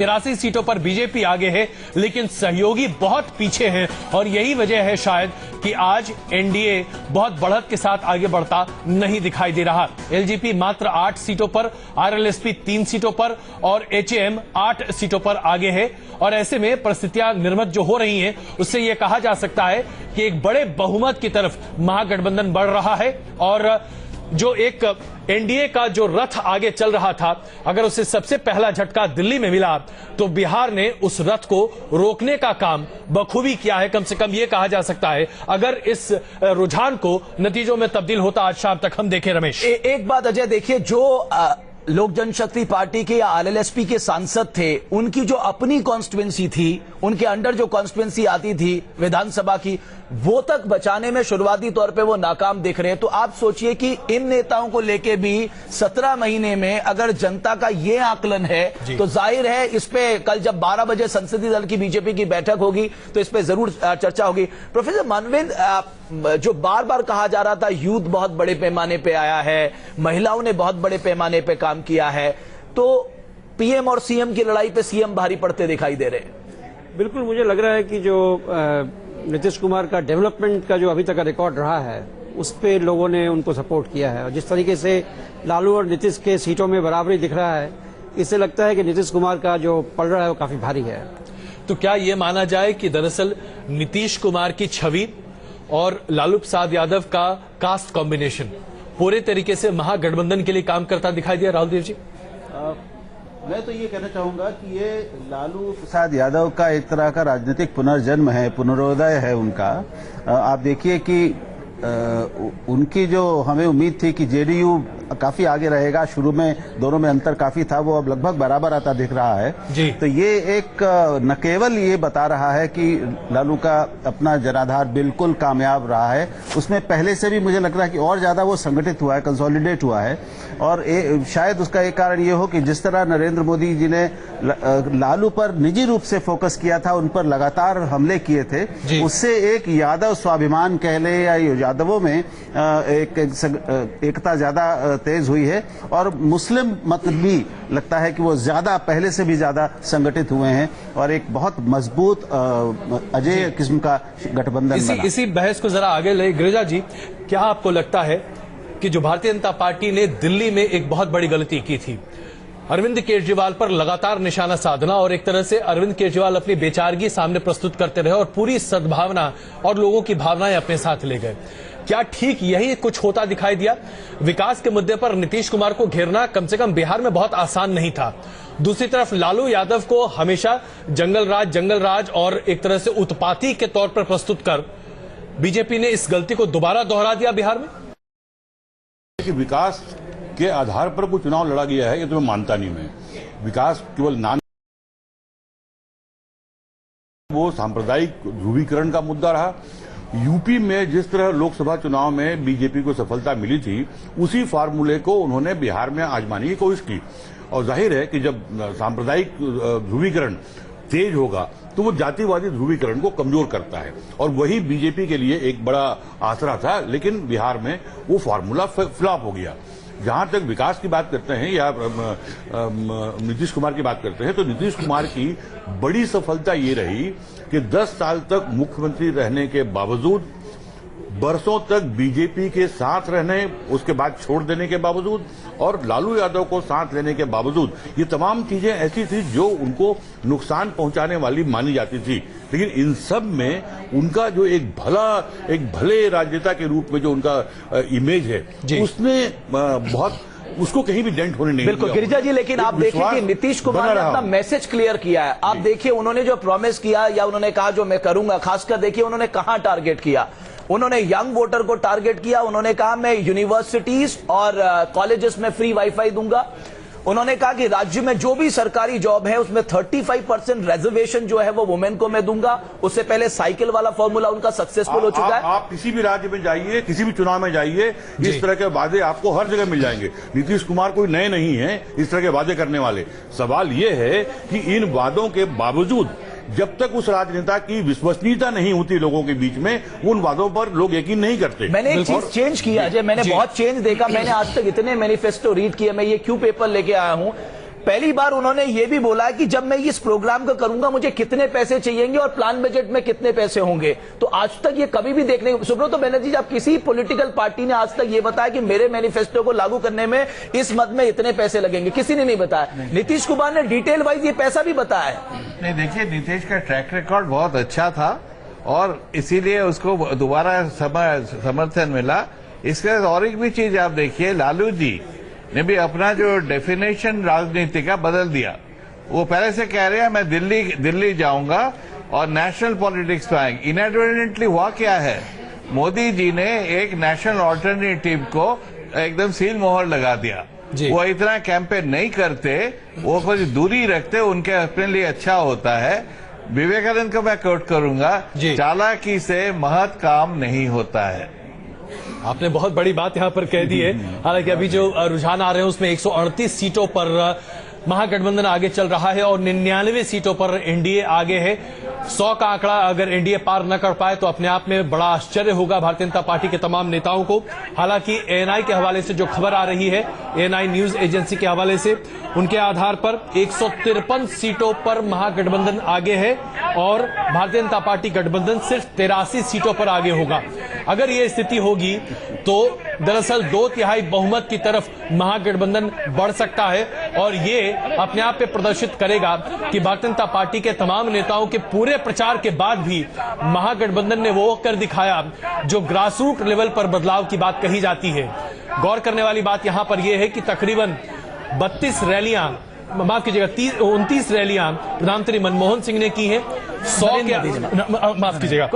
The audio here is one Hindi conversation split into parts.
83 सीटों पर बीजेपी आगे है, लेकिन सहयोगी बहुत पीछे हैं और यही वजह है शायद कि आज एनडीए बहुत बढ़त के साथ आगे बढ़ता नहीं दिखाई दे रहा। एलजेपी मात्र 8 सीटों पर, आरएलएसपी 3 सीटों पर और एचएएम 8 सीटों पर आगे है। और ऐसे में परिस्थितियां निर्मित जो हो रही हैं, उससे यह कहा जा सकता है कि एक बड़े बहुमत की तरफ महागठबंधन बढ़ रहा है और जो एक एनडीए का जो रथ आगे चल रहा था, अगर उसे सबसे पहला झटका दिल्ली में मिला तो बिहार ने उस रथ को रोकने का काम बखूबी किया है। कम से कम यह कहा जा सकता है, अगर इस रुझान को नतीजों में तब्दील होता आज शाम तक। हम देखें रमेश, एक बात अजय देखिए, जो लोक जनशक्ति पार्टी के या आरएलएसपी के सांसद थे, उनकी जो अपनी कॉन्स्टिट्यूएंसी थी, उनके अंडर जो कॉन्स्टिट्यूएंसी आती थी विधानसभा की, वो तक बचाने में शुरुआती तौर पे वो नाकाम दिख रहे हैं। तो आप सोचिए कि इन नेताओं को लेके भी 17 महीने में अगर जनता का ये आकलन है तो जाहिर है इस पे कल जब 12 बजे संसदीय दल की बीजेपी की बैठक होगी तो इस पे जरूर चर्चा होगी। प्रोफेसर मानवेंद्र, जो बार बार कहा जा रहा था यूथ बहुत बड़े पैमाने पे आया है, महिलाओं ने बहुत बड़े पैमाने पे काम किया है, तो पीएम और सीएम की लड़ाई पे सीएम भारी पड़ते दिखाई दे रहे हैं। बिल्कुल, मुझे लग रहा है कि जो नीतीश कुमार का डेवलपमेंट का जो अभी तक का रिकॉर्ड रहा है, उस पे लोगों ने उनको सपोर्ट किया है। और जिस तरीके से लालू और नीतीश के सीटों में बराबरी दिख रहा है, इससे लगता है कि नीतीश कुमार का जो पड़ रहा है वो काफी भारी है। तो क्या ये माना जाए कि दरअसल नीतीश कुमार की छवि और लालू प्रसाद यादव का कास्ट कॉम्बिनेशन पूरे तरीके से महागठबंधन के लिए काम करता दिखाई दिया? राहुल देव जी, मैं तो ये कहना चाहूंगा कि ये लालू प्रसाद यादव का एक तरह का राजनीतिक पुनर्जन्म है, पुनरोदय है उनका। आप देखिए कि उनकी जो हमें उम्मीद थी कि जेडीयू काफी आगे रहेगा, शुरू में दोनों में अंतर काफी था, वो अब लगभग बराबर आता दिख रहा है जी। तो ये एक न केवल ये बता रहा है कि लालू का अपना जनाधार बिल्कुल कामयाब रहा है, उसमें पहले से भी मुझे लग रहा है कि और ज्यादा वो संगठित हुआ है, कंसोलिडेट हुआ है। और शायद उसका एक कारण ये हो कि जिस तरह नरेंद्र मोदी जी ने लालू पर निजी रूप से फोकस किया था, उन पर लगातार हमले किए थे, उससे एक यादव स्वाभिमान कह ले या यादवों में एकता ज्यादा तेज हुई है। और मुस्लिम मत भी लगता है कि वो ज्यादा, पहले से भी ज्यादा संगठित हुए हैं और एक बहुत मजबूत अजय किस्म का गठबंधन बना। इसी बहस को जरा आगे ले, गिरिजा जी, क्या आपको लगता है कि जो भारतीय जनता पार्टी ने दिल्ली में एक बहुत बड़ी गलती की थी, अरविंद केजरीवाल पर लगातार निशाना साधना, और एक तरह से अरविंद केजरीवाल अपनी बेचारगी सामने प्रस्तुत करते रहे और पूरी सद्भावना और लोगों की भावनाएं अपने साथ ले गए, क्या ठीक यही कुछ होता दिखाई दिया? विकास के मुद्दे पर नीतीश कुमार को घेरना कम से कम बिहार में बहुत आसान नहीं था। दूसरी तरफ लालू यादव को हमेशा जंगल राज और एक तरह से उत्पाती के तौर पर प्रस्तुत कर बीजेपी ने इस गलती को दोबारा दोहरा दिया बिहार में। कि विकास के आधार पर कोई चुनाव लड़ा गया है, ये तो मैं मानता नहीं। मैं विकास केवल नाम, वो सांप्रदायिक ध्रुवीकरण का मुद्दा रहा। यूपी में जिस तरह लोकसभा चुनाव में बीजेपी को सफलता मिली थी, उसी फार्मूले को उन्होंने बिहार में आजमाने की कोशिश की। और जाहिर है कि जब सांप्रदायिक ध्रुवीकरण तेज होगा तो वो जातिवादी ध्रुवीकरण को कमजोर करता है, और वही बीजेपी के लिए एक बड़ा आसरा था। लेकिन बिहार में वो फार्मूला फ्लॉप हो गया। जहां तक विकास की बात करते हैं या नीतीश कुमार की बात करते हैं, तो नीतीश कुमार की बड़ी सफलता ये रही कि 10 साल तक मुख्यमंत्री रहने के बावजूद, बरसों तक बीजेपी के साथ रहने, उसके बाद छोड़ देने के बावजूद, और लालू यादव को साथ लेने के बावजूद, ये तमाम चीजें ऐसी थी जो उनको नुकसान पहुंचाने वाली मानी जाती थी। लेकिन इन सब में उनका जो एक भले राजनेता के रूप में जो उनका इमेज है, उसने बहुत, उसको कहीं भी डेंट होने नहीं दिया। बिल्कुल गिरिजा जी, लेकिन आप देखिए कि नीतीश कुमार ने अपना मैसेज क्लियर किया है। आप देखिए उन्होंने जो प्रॉमिस किया या उन्होंने कहा जो मैं करूंगा, खासकर देखिए उन्होंने कहां टारगेट किया। उन्होंने यंग वोटर को टारगेट किया। उन्होंने कहा मैं यूनिवर्सिटीज और कॉलेजेस में फ्री वाईफाई दूंगा। उन्होंने कहा कि राज्य में जो भी सरकारी जॉब है उसमें 35% रिजर्वेशन जो है वो वुमेन को मैं दूंगा। उससे पहले साइकिल वाला फॉर्मूला उनका सक्सेसफुल हो चुका है। आप किसी भी राज्य में जाइए, किसी भी चुनाव में जाइए, इस तरह के वादे आपको हर जगह मिल जाएंगे। नीतीश कुमार कोई नए नहीं है इस तरह के वादे करने वाले। सवाल ये है कि इन वादों के बावजूद जब तक उस राजनेता की विश्वसनीयता नहीं होती लोगों के बीच में, उन वादों पर लोग यकीन नहीं करते। मैंने एक चीज चेंज किया, मैंने बहुत चेंज देखा। मैंने आज तक इतने मैनिफेस्टो रीड किए, मैं ये क्यों पेपर लेके आया हूं पहली बार उन्होंने ये भी बोला कि जब मैं इस प्रोग्राम को करूंगा मुझे कितने पैसे चाहिएंगे और प्लान बजट में कितने पैसे होंगे। तो आज तक ये कभी भी देखने सुब्रत बनर्जी, आप किसी पॉलिटिकल पार्टी ने आज तक ये बताया कि मेरे मैनिफेस्टो को लागू करने में इस मद में इतने पैसे लगेंगे? किसी ने नहीं बताया। नीतीश कुमार ने डिटेल वाइज ये पैसा भी बताया है। नहीं, देखिए नीतीश का ट्रैक रिकॉर्ड बहुत अच्छा था और इसीलिए उसको दोबारा समर्थन मिला। इसके और एक भी चीज आप देखिए, लालू जी ने भी अपना जो डेफिनेशन राजनीति का बदल दिया। वो पहले से कह रहे हैं मैं दिल्ली जाऊंगा और नेशनल पॉलिटिक्स में आएंगे। इनएडवर्टेंटली हुआ क्या है, मोदी जी ने एक नेशनल ऑल्टरनेटिव को एकदम सील मोहर लगा दिया। वो इतना कैंपेन नहीं करते, वो कुछ दूरी रखते, उनके अपने लिए अच्छा होता है। विवेकानंद को मैं कोट करूंगा, चालाकी से महत काम नहीं होता है। आपने बहुत बड़ी बात यहां पर कह दी है। हालांकि अभी जो रुझान आ रहे हैं उसमें 138 सीटों पर महागठबंधन आगे चल रहा है और 99 सीटों पर एनडीए आगे है। 100 का आंकड़ा अगर एनडीए पार न कर पाए तो अपने आप में बड़ा आश्चर्य होगा भारतीय जनता पार्टी के तमाम नेताओं को। हालांकि एएनआई के हवाले से जो खबर आ रही है, एएनआई न्यूज एजेंसी के हवाले से, उनके आधार पर 153 सीटों पर महागठबंधन आगे है और भारतीय जनता पार्टी गठबंधन सिर्फ 83 सीटों पर आगे होगा। अगर ये स्थिति होगी तो दरअसल 2/3 बहुमत की तरफ महागठबंधन बढ़ सकता है और ये अपने आप पे प्रदर्शित करेगा कि भारतीय जनता पार्टी के तमाम नेताओं के पूरे प्रचार के बाद भी महागठबंधन ने वो कर दिखाया जो ग्रासरूट लेवल पर बदलाव की बात कही जाती है। गौर करने वाली बात यहां पर यह है कि तकरीबन 32 रैलियां, माफ कीजिएगा 29 रैलियां प्रधानमंत्री मनमोहन सिंह ने की हैं। 100 के माफ कीजिएगा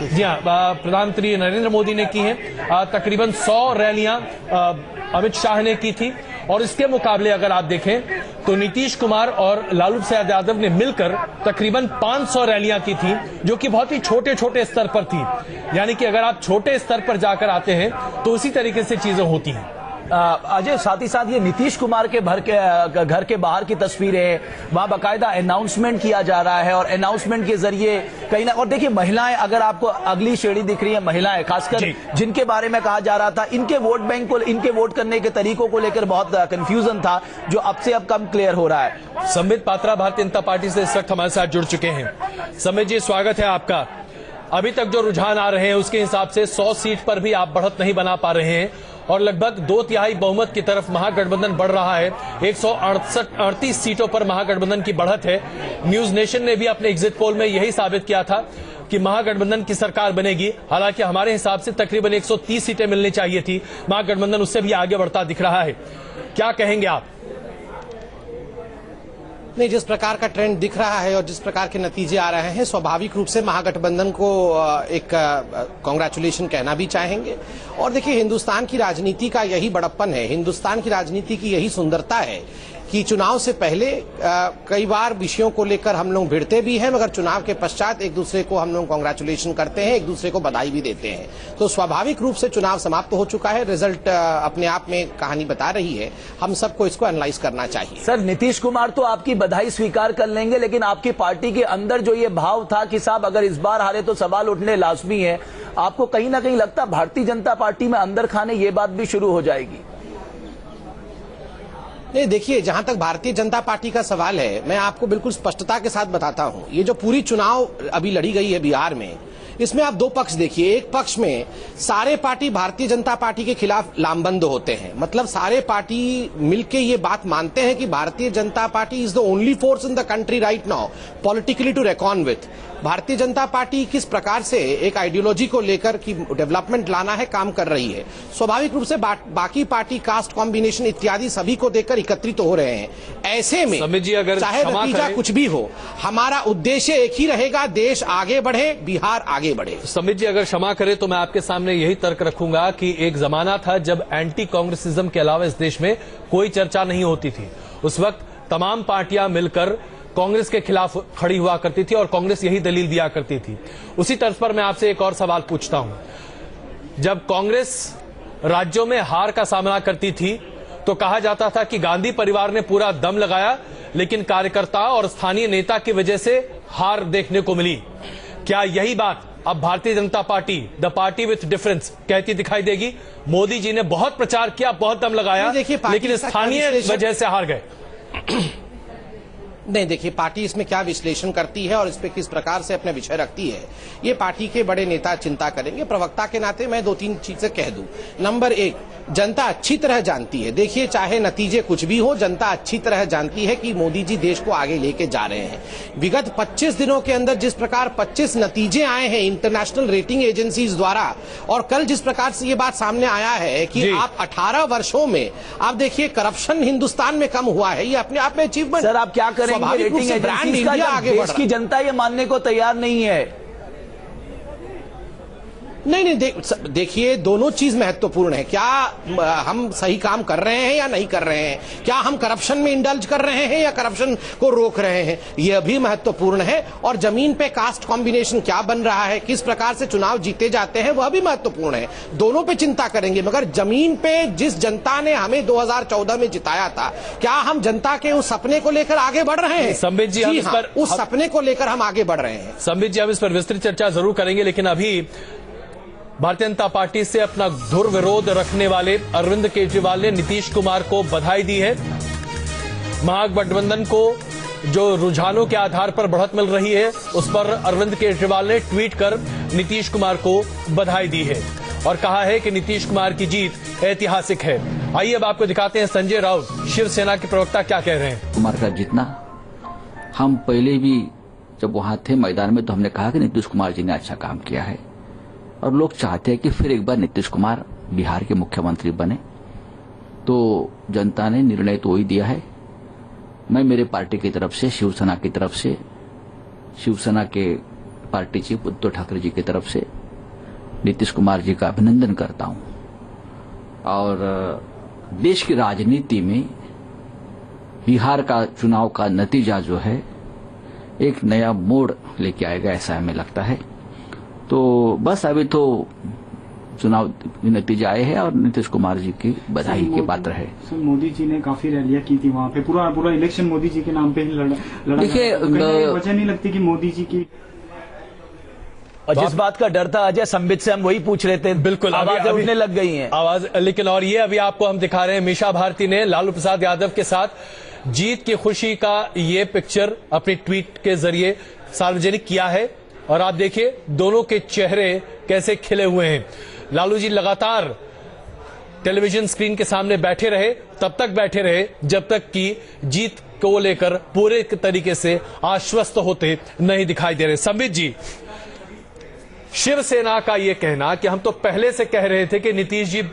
जी हाँ, प्रधानमंत्री नरेंद्र मोदी ने की हैं। तकरीबन 100 रैलियां अमित शाह ने की थी और इसके मुकाबले अगर आप देखें तो नीतीश कुमार और लालू प्रसाद यादव ने मिलकर तकरीबन 500 रैलियां की थी, जो कि बहुत ही छोटे छोटे स्तर पर थी। यानी कि अगर आप छोटे स्तर पर जाकर आते हैं तो उसी तरीके से चीजें होती हैं। अजय, साथ ही साथ ये नीतीश कुमार के घर के बाहर की तस्वीरें, वहां बाकायदा अनाउंसमेंट किया जा रहा है और अनाउंसमेंट के जरिए कहीं ना, और देखिए महिलाएं, अगर आपको अगली श्रेणी दिख रही है महिलाएं, खासकर जिनके बारे में कहा जा रहा था इनके वोट बैंक को, इनके वोट करने के तरीकों को लेकर बहुत कंफ्यूजन था, जो अब से अब कम क्लियर हो रहा है। संबित पात्रा भारतीय जनता पार्टी से इस वक्त हमारे साथ जुड़ चुके हैं। संबित जी, स्वागत है आपका। अभी तक जो रुझान आ रहे हैं उसके हिसाब से 100 सीट पर भी आप बढ़त नहीं बना पा रहे हैं और लगभग 2/3 बहुमत की तरफ महागठबंधन बढ़ रहा है। 138 सीटों पर महागठबंधन की बढ़त है। न्यूज नेशन ने भी अपने एग्जिट पोल में यही साबित किया था कि महागठबंधन की सरकार बनेगी। हालांकि हमारे हिसाब से तकरीबन 130 सीटें मिलनी चाहिए थी, महागठबंधन उससे भी आगे बढ़ता दिख रहा है। क्या कहेंगे आप? नहीं, जिस प्रकार का ट्रेंड दिख रहा है और जिस प्रकार के नतीजे आ रहे हैं, स्वाभाविक रूप से महागठबंधन को एक कांग्रेचुलेशन कहना भी चाहेंगे। और देखिए, हिंदुस्तान की राजनीति का यही बड़प्पन है, हिंदुस्तान की राजनीति की यही सुंदरता है कि चुनाव से पहले कई बार विषयों को लेकर हम लोग भिड़ते भी हैं, मगर चुनाव के पश्चात एक दूसरे को हम लोग कांग्रेचुलेशन करते हैं, एक दूसरे को बधाई भी देते हैं। तो स्वाभाविक रूप से चुनाव समाप्त हो चुका है, रिजल्ट अपने आप में कहानी बता रही है। हम सबको इसको एनालाइज करना चाहिए। सर, नीतीश कुमार तो आपकी बधाई स्वीकार कर लेंगे, लेकिन आपकी पार्टी के अंदर जो ये भाव था कि साहब अगर इस बार हारे तो सवाल उठने लाजमी है, आपको कहीं ना कहीं लगता भारतीय जनता पार्टी में अंदर खाने ये बात भी शुरू हो जाएगी? नहीं, देखिए, जहां तक भारतीय जनता पार्टी का सवाल है, मैं आपको बिल्कुल स्पष्टता के साथ बताता हूं। ये जो पूरी चुनाव अभी लड़ी गई है बिहार में, इसमें आप दो पक्ष देखिए। एक पक्ष में सारे पार्टी भारतीय जनता पार्टी के खिलाफ लामबंद होते हैं, मतलब सारे पार्टी मिलके ये बात मानते हैं कि Bharatiya Janata Party is the only force in the country right now politically to reckon with. Bharatiya Janata party किस प्रकार से एक आइडियोलॉजी को लेकर कि डेवलपमेंट लाना है काम कर रही है। स्वाभाविक रूप से बाकी पार्टी कास्ट कॉम्बिनेशन इत्यादि सभी को देखकर एकत्रित हो रहे हैं। ऐसे में चाहे नतीजा कुछ भी हो, हमारा उद्देश्य एक ही रहेगा, देश आगे बढ़े, बिहार आगे बढ़े। समित जी, अगर क्षमा करें तो मैं आपके सामने यही तर्क रखूंगा कि एक जमाना था जब एंटी कांग्रेसिज्म के अलावा इस देश में कोई चर्चा नहीं होती थी। उस वक्त तमाम पार्टियां मिलकर कांग्रेस के खिलाफ खड़ी हुआ करती थी और कांग्रेस यही दलील दिया करती थी। उसी तर्ज पर मैं आपसे एक और सवाल पूछता हूं। जब कांग्रेस राज्यों में हार का सामना करती थी तो कहा जाता था कि गांधी परिवार ने पूरा दम लगाया, लेकिन कार्यकर्ता और स्थानीय नेता की वजह से हार देखने को मिली। क्या यही बात अब भारतीय Janata party, the party with difference, कहती दिखाई देगी? मोदी जी ने बहुत प्रचार किया, बहुत दम लगाया, लेकिन स्थानीय वजह से हार गए। नहीं, देखिए पार्टी इसमें क्या विश्लेषण करती है और इस पे किस प्रकार से अपने विषय रखती है, ये पार्टी के बड़े नेता चिंता करेंगे। प्रवक्ता के नाते मैं 2-3 चीजें कह दूं। नंबर 1, जनता अच्छी तरह जानती है, देखिए चाहे नतीजे कुछ भी हो, जनता अच्छी तरह जानती है कि मोदी जी देश को आगे लेके जा रहे हैं। विगत 25 दिनों के अंदर जिस प्रकार 25 नतीजे आए हैं इंटरनेशनल रेटिंग एजेंसीज द्वारा, और कल जिस प्रकार से ये बात सामने आया है कि आप 18 वर्षों में आप देखिए करप्शन हिंदुस्तान में कम हुआ है, ये अपने आप में अचीवमेंट। सर आप क्या करेंगे रेटिंग एजेंसीज का जब देश की जनता ये मानने को तैयार नहीं है? नहीं, देखिए दोनों चीज महत्वपूर्ण है। क्या हम सही काम कर रहे हैं या नहीं कर रहे हैं, क्या हम करप्शन में इंडल्ज कर रहे हैं या करप्शन को रोक रहे हैं, यह भी महत्वपूर्ण है। और जमीन पे कास्ट कॉम्बिनेशन क्या बन रहा है, किस प्रकार से चुनाव जीते जाते हैं, वह भी महत्वपूर्ण है। दोनों पे चिंता करेंगे, मगर जमीन पे जिस जनता ने हमें 2014 में जिताया था, क्या हम जनता के उस सपने को लेकर आगे बढ़ रहे हैं? संबित जी, हम इस पर उस सपने को लेकर हम आगे बढ़ रहे हैं। संबित जी, हम इस पर विस्तृत चर्चा जरूर करेंगे, लेकिन अभी भारतीय जनता पार्टी से अपना धुर विरोध रखने वाले अरविंद केजरीवाल ने नीतीश कुमार को बधाई दी है। महागठबंधन को जो रुझानों के आधार पर बढ़त मिल रही है, उस पर अरविंद केजरीवाल ने ट्वीट कर नीतीश कुमार को बधाई दी है और कहा है कि नीतीश कुमार की जीत ऐतिहासिक है। आइए अब आपको दिखाते हैं संजय राउत, शिवसेना के प्रवक्ता, क्या कह रहे हैं। कुमार का जीतना, हम पहले भी जब वहां थे मैदान में तो हमने कहा कि नीतीश कुमार जी ने अच्छा काम किया है और लोग चाहते हैं कि फिर एक बार नीतीश कुमार बिहार के मुख्यमंत्री बने। तो जनता ने निर्णय तो वही दिया है। मैं मेरे पार्टी की तरफ से, शिवसेना की तरफ से, शिवसेना के पार्टी चीफ उद्धव ठाकरे जी की तरफ से नीतीश कुमार जी का अभिनंदन करता हूं। और देश की राजनीति में बिहार का चुनाव का नतीजा जो है एक नया मोड़ लेके आएगा, ऐसा हमें लगता है। तो बस अभी तो चुनाव नतीजे आए हैं और नीतीश कुमार जी की बधाई के पात्र है। सर मोदी जी ने काफी रैलियां की थी वहाँ पे, पूरा इलेक्शन मोदी जी के नाम पे ही लड़ा। देखिए, वजह नहीं लगती कि मोदी जी की, और जिस बात का डर था अजय संबित से हम वही पूछ रहे थे, बिल्कुल आवाजें उठने लग गई हैं आवाज। लेकिन और ये अभी आपको हम दिखा रहे हैं, मीशा भारती ने लालू प्रसाद यादव के साथ जीत की खुशी का ये पिक्चर अपने ट्वीट के जरिए सार्वजनिक किया है और आप देखिए दोनों के चेहरे कैसे खिले हुए हैं। लालू जी लगातार टेलीविजन स्क्रीन के सामने बैठे रहे, तब तक बैठे रहे जब तक कि जीत को लेकर पूरे तरीके से आश्वस्त होते नहीं दिखाई दे रहे। संबित जी, शिवसेना का यह कहना कि हम तो पहले से कह रहे थे कि नीतीश जी,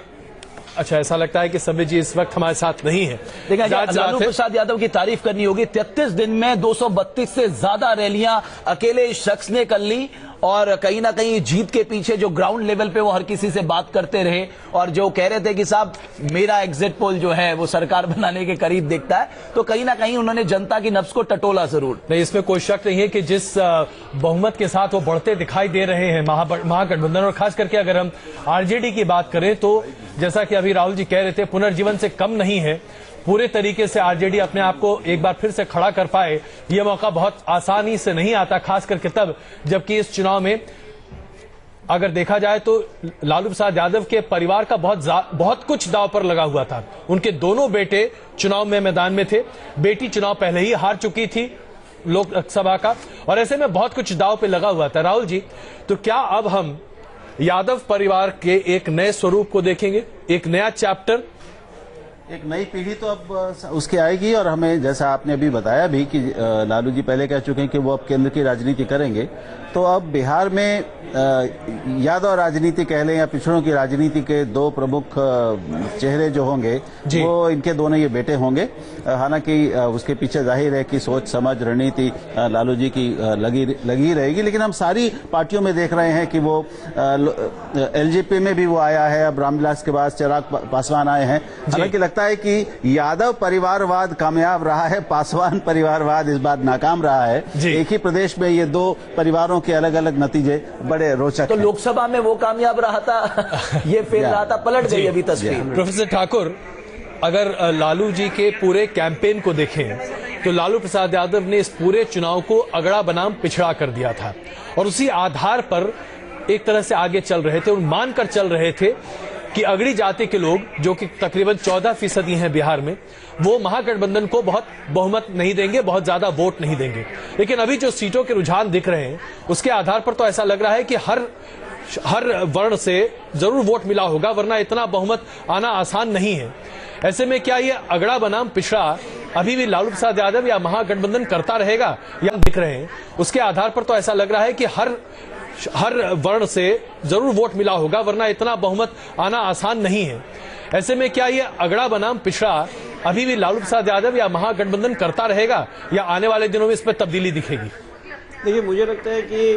अच्छा ऐसा लगता है कि संबित जी इस वक्त हमारे साथ नहीं है। देखा लालू प्रसाद यादव की तारीफ करनी होगी। 33 दिन में 232 से ज्यादा रैलियां अकेले शख्स ने कर ली और कहीं ना कहीं जीत के पीछे जो ग्राउंड लेवल पे वो हर किसी से बात करते रहे और जो कह रहे थे कि साहब मेरा एग्जिट पोल जो है वो सरकार बनाने के करीब दिखता है, तो कहीं ना कहीं उन्होंने जनता की नब्ज को टटोला जरूर। नहीं, इसमें कोई शक नहीं है कि जिस बहुमत के साथ वो बढ़ते दिखाई दे रहे हैं महागठबंधन, और खास करके अगर हम आरजेडी की बात करें तो जैसा कि अभी राहुल जी कह रहे थे, पुनर्जीवन से कम नहीं है। पूरे तरीके से आरजेडी अपने आप को एक बार फिर से खड़ा कर पाए, यह मौका बहुत आसानी से नहीं आता, खास करके तब जबकि इस चुनाव में अगर देखा जाए तो लालू प्रसाद यादव के परिवार का बहुत कुछ दांव पर लगा हुआ था। उनके दोनों बेटे चुनाव में मैदान में थे, बेटी चुनाव पहले ही हार चुकी थी लोकसभा का, और ऐसे में बहुत कुछ दांव पे लगा हुआ था। राहुल जी, तो क्या अब हम यादव परिवार के एक नए स्वरूप को देखेंगे, एक नया चैप्टर? एक नई पीढ़ी तो अब उसकी आएगी और हमें, जैसा आपने अभी बताया भी कि लालू जी पहले कह चुके हैं कि वो अब केंद्र की राजनीति करेंगे, तो अब बिहार में यादव राजनीति कह लें या पिछड़ों की राजनीति के दो प्रमुख चेहरे जो होंगे वो इनके दोनों ये बेटे होंगे। हालांकि उसके पीछे जाहिर है कि सोच समझ रणनीति लालू जी की लगी रहेगी, लेकिन हम सारी पार्टियों में देख रहे हैं कि वो एलजेपी में भी वो आया है, अब रामविलास के बाद चिराग पासवान आए हैं। हालांकि लगता है कि यादव परिवारवाद कामयाब रहा है, पासवान परिवारवाद इस बार नाकाम रहा है। एक ही प्रदेश में ये दो परिवारों के अलग अलग नतीजे बड़े रोचक तो लोकसभा में वो कामयाब रहा था, ये फेल रहा था, पलट गई अभी तस्वीर। प्रोफेसर ठाकुर, अगर लालू जी के पूरे कैंपेन को देखें तो लालू प्रसाद यादव ने इस पूरे चुनाव को अगड़ा बनाम पिछड़ा कर दिया था और उसी आधार पर एक तरह से आगे चल रहे थे और मानकर चल रहे थे कि अगड़ी जाति के लोग, जो कि तकरीबन 14% हैं बिहार में, वो महागठबंधन को बहुत बहुमत नहीं देंगे, बहुत ज्यादा वोट नहीं देंगे। लेकिन अभी जो सीटों के रुझान दिख रहे हैं उसके आधार पर तो ऐसा लग रहा है कि हर वर्ण से जरूर वोट मिला होगा, वरना इतना बहुमत आना आसान नहीं है। ऐसे में क्या ये अगड़ा बनाम पिछड़ा अभी भी लालू प्रसाद यादव या महागठबंधन करता रहेगा, या दिख रहे हैं उसके आधार पर तो ऐसा लग रहा है कि हर वर्ण से जरूर वोट मिला होगा, वरना इतना बहुमत आना आसान नहीं है। ऐसे में क्या ये अगड़ा बनाम पिछड़ा अभी भी लालू प्रसाद यादव या महागठबंधन करता रहेगा, या आने वाले दिनों में इस पर तब्दीली दिखेगी? देखिए, मुझे लगता है कि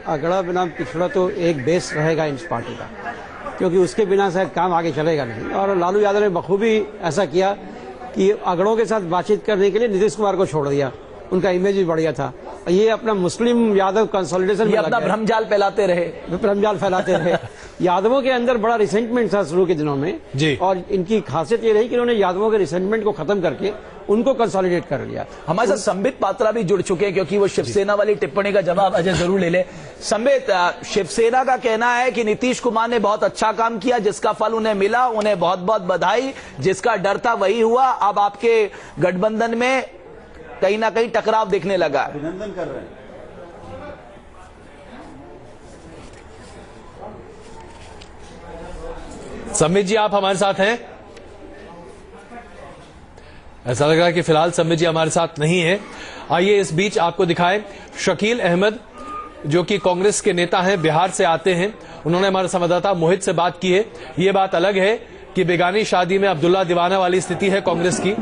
अगड़ा बनाम पिछड़ा तो एक बेस रहेगा इस पार्टी का, क्योंकि उसके बिना शायद काम आगे चलेगा नहीं। और लालू यादव ने बखूबी ऐसा किया कि अगड़ों के साथ बातचीत करने के लिए नीतीश कुमार को छोड़ दिया, उनका इमेज भी बढ़िया था। ये अपना मुस्लिम यादव कंसोलिडेशन में अपना भ्रमजाल फैलाते रहे। यादवों के अंदर बड़ा रिसेंटमेंट था शुरू के दिनों में जी, और इनकी खासियत ये रही कि इन्होंने यादवों के रिसेंटमेंट को खत्म करके उनको कंसोलिडेट कर लिया। हमारे साथ संबित पात्रा भी जुड़ चुके हैं, क्योंकि वो शिवसेना वाली टिप्पणी का जवाब अजय जरूर ले ले। संबित, शिवसेना का कहना है कि नीतीश कुमार ने बहुत अच्छा काम किया, जिसका फल उन्हें मिला, उन्हें बहुत बहुत बधाई, जिसका डर था वही हुआ। अब आपके गठबंधन में कहीं ना कहीं टकराव दिखने लगा। अभिनंदन कर रहे हैं। संबित जी, आप हमारे साथ हैं? ऐसा लग रहा है कि फिलहाल संबित जी हमारे साथ नहीं है। आइए इस बीच आपको दिखाएं, शकील अहमद जो कि कांग्रेस के नेता हैं, बिहार से आते हैं, उन्होंने हमारे संवाददाता मोहित से बात की है। ये बात अलग है कि बेगानी शादी में अब्दुल्ला दीवाना वाली स्थिति है कांग्रेस की।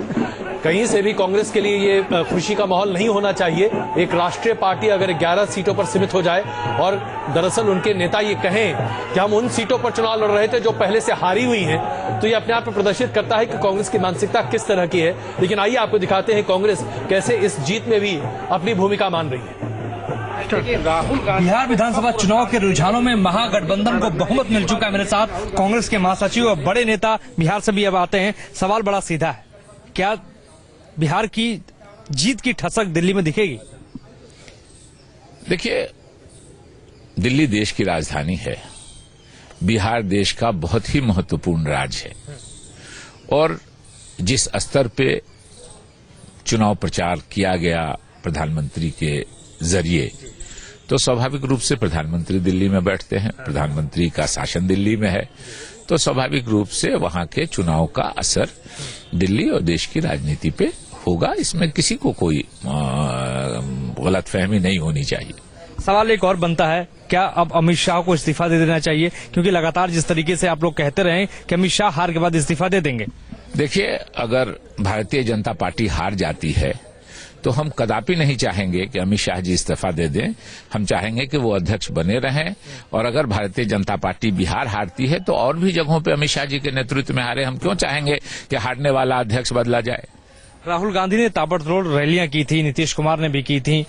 कहीं से भी कांग्रेस के लिए ये खुशी का माहौल नहीं होना चाहिए। एक राष्ट्रीय पार्टी अगर 11 सीटों पर सीमित हो जाए, और दरअसल उनके नेता ये कहें कि हम उन सीटों पर चुनाव लड़ रहे थे जो पहले से हारी हुई हैं, तो ये अपने आप में प्रदर्शित करता है कि कांग्रेस की मानसिकता किस तरह की है। लेकिन आइए आपको दिखाते हैं कांग्रेस कैसे इस जीत में भी अपनी भूमिका मान रही है। बिहार विधानसभा चुनाव के रुझानों में महागठबंधन को बहुमत मिल चुका है। मेरे साथ कांग्रेस के महासचिव और बड़े नेता बिहार से भी अब आते हैं। सवाल बड़ा सीधा है, क्या बिहार की जीत की ठसक दिल्ली में दिखेगी? देखिए, दिल्ली देश की राजधानी है, बिहार देश का बहुत ही महत्वपूर्ण राज्य है, और जिस स्तर पे चुनाव प्रचार किया गया प्रधानमंत्री के जरिए, तो स्वाभाविक रूप से प्रधानमंत्री दिल्ली में बैठते हैं, प्रधानमंत्री का शासन दिल्ली में है, तो स्वाभाविक रूप से वहां के चुनाव का असर दिल्ली और देश की राजनीति पे होगा। इसमें किसी को कोई गलतफहमी नहीं होनी चाहिए। सवाल एक और बनता है, क्या अब अमित शाह को इस्तीफा दे देना चाहिए? क्योंकि लगातार जिस तरीके से आप लोग कहते रहे कि अमित शाह हार के बाद इस्तीफा दे देंगे। देखिए, अगर भारतीय जनता पार्टी हार जाती है तो हम कदापि नहीं चाहेंगे कि अमित शाह जी इस्तीफा दे दें। हम चाहेंगे कि वो अध्यक्ष बने रहें, और अगर भारतीय जनता पार्टी बिहार हारती है तो और भी जगहों पे अमित शाह जी के नेतृत्व में हारे। हम क्यों चाहेंगे कि हारने वाला अध्यक्ष बदला जाए? राहुल गांधी ने ताबड़तोड़ रैलियां की थी, नीतीश कुमार ने भी की थी।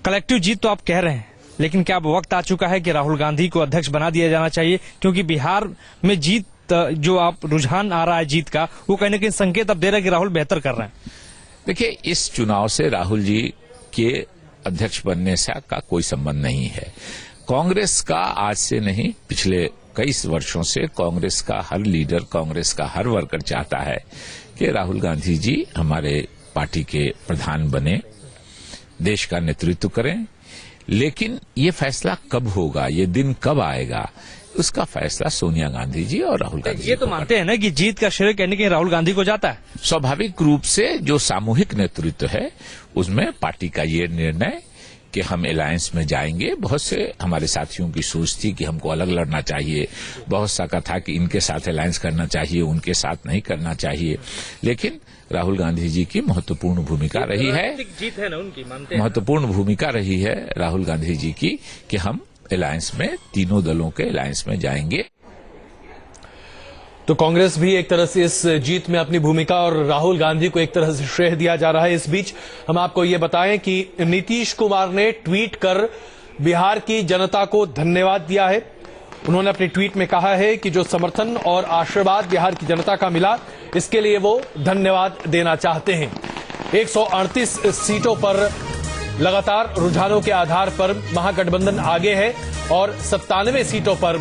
कलेक्टिव जीत तो आप कह रहे हैं, लेकिन क्या अब वक्त आ चुका है कि राहुल गांधी को अध्यक्ष बना दिया जाना चाहिए? क्योंकि बिहार में जीत जो आप रुझान आ रहा है जीत का, वो कहीं ना कहीं संकेत अब दे रहा है कि राहुल बेहतर कर रहे हैं। देखिए, इस चुनाव से राहुल जी के अध्यक्ष बनने से का कोई संबंध नहीं है। कांग्रेस का आज से नहीं, पिछले कई वर्षों से कांग्रेस का हर लीडर, कांग्रेस का हर वर्कर चाहता है कि राहुल गांधी जी हमारे पार्टी के प्रधान बने, देश का नेतृत्व करें। लेकिन ये फैसला कब होगा, ये दिन कब आएगा, उसका फैसला सोनिया गांधी जी और राहुल गांधी जी ये तो मानते हैं ना कि जीत का श्रेय कहने के राहुल गांधी को जाता है। स्वाभाविक रूप से जो सामूहिक नेतृत्व है उसमें पार्टी का ये निर्णय कि हम अलायंस में जाएंगे। बहुत से हमारे साथियों की सोच थी कि हमको अलग लड़ना चाहिए, बहुत सा का था कि इनके साथ अलायंस करना चाहिए, उनके साथ नहीं करना चाहिए। लेकिन राहुल गांधी जी की महत्वपूर्ण भूमिका रही है, जीत है ना उनकी, मानते हैं। महत्वपूर्ण भूमिका रही है राहुल गांधी जी की कि हम अलायंस में, तीनों दलों के अलायंस में जाएंगे। तो कांग्रेस भी एक तरह से इस जीत में अपनी भूमिका, और राहुल गांधी को एक तरह से श्रेय दिया जा रहा है। इस बीच हम आपको ये बताएं कि नीतीश कुमार ने ट्वीट कर बिहार की जनता को धन्यवाद दिया है। उन्होंने अपने ट्वीट में कहा है कि जो समर्थन और आशीर्वाद बिहार की जनता का मिला, इसके लिए वो धन्यवाद देना चाहते हैं। 138 सीटों पर लगातार रुझानों के आधार पर महागठबंधन आगे है, और 97 सीटों पर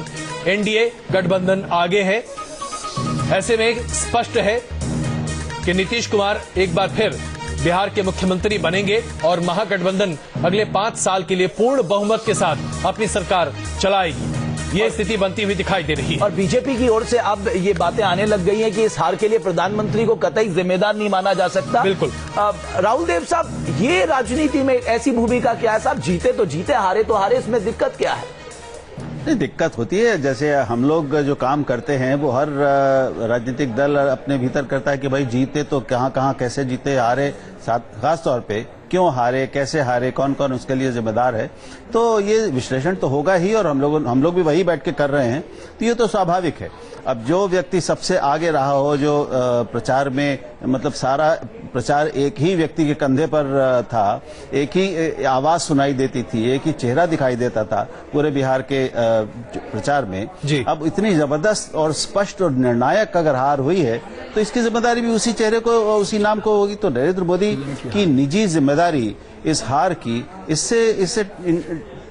एनडीए गठबंधन आगे है। ऐसे में स्पष्ट है कि नीतीश कुमार एक बार फिर बिहार के मुख्यमंत्री बनेंगे और महागठबंधन अगले 5 साल के लिए पूर्ण बहुमत के साथ अपनी सरकार चलाएगी। ये स्थिति बनती हुई दिखाई दे रही है। और बीजेपी की ओर से अब ये बातें आने लग गई हैं कि इस हार के लिए प्रधानमंत्री को कतई जिम्मेदार नहीं माना जा सकता। बिल्कुल। राहुल देव साहब, ये राजनीति में ऐसी भूमिका क्या है साहब? जीते तो जीते, हारे तो हारे, इसमें दिक्कत क्या है? दिक्कत होती है, जैसे हम लोग जो काम करते हैं वो हर राजनीतिक दल अपने भीतर करता है कि भाई जीते तो कहाँ कैसे जीते, हारे खास तौर पे क्यों हारे, कैसे हारे, कौन कौन उसके लिए जिम्मेदार है। तो ये विश्लेषण तो होगा ही और हम लोग भी वही बैठ के कर रहे हैं, तो ये तो स्वाभाविक है। अब जो व्यक्ति सबसे आगे रहा हो, जो प्रचार में मतलब सारा प्रचार एक ही व्यक्ति के कंधे पर था, एक ही आवाज सुनाई देती थी, एक ही चेहरा दिखाई देता था पूरे बिहार के प्रचार में जी। अब इतनी जबरदस्त और स्पष्ट और निर्णायक अगर हार हुई है तो इसकी जिम्मेदारी भी उसी चेहरे को, उसी नाम को होगी। तो नरेंद्र मोदी की निजी जिम्मेदारी इस हार की,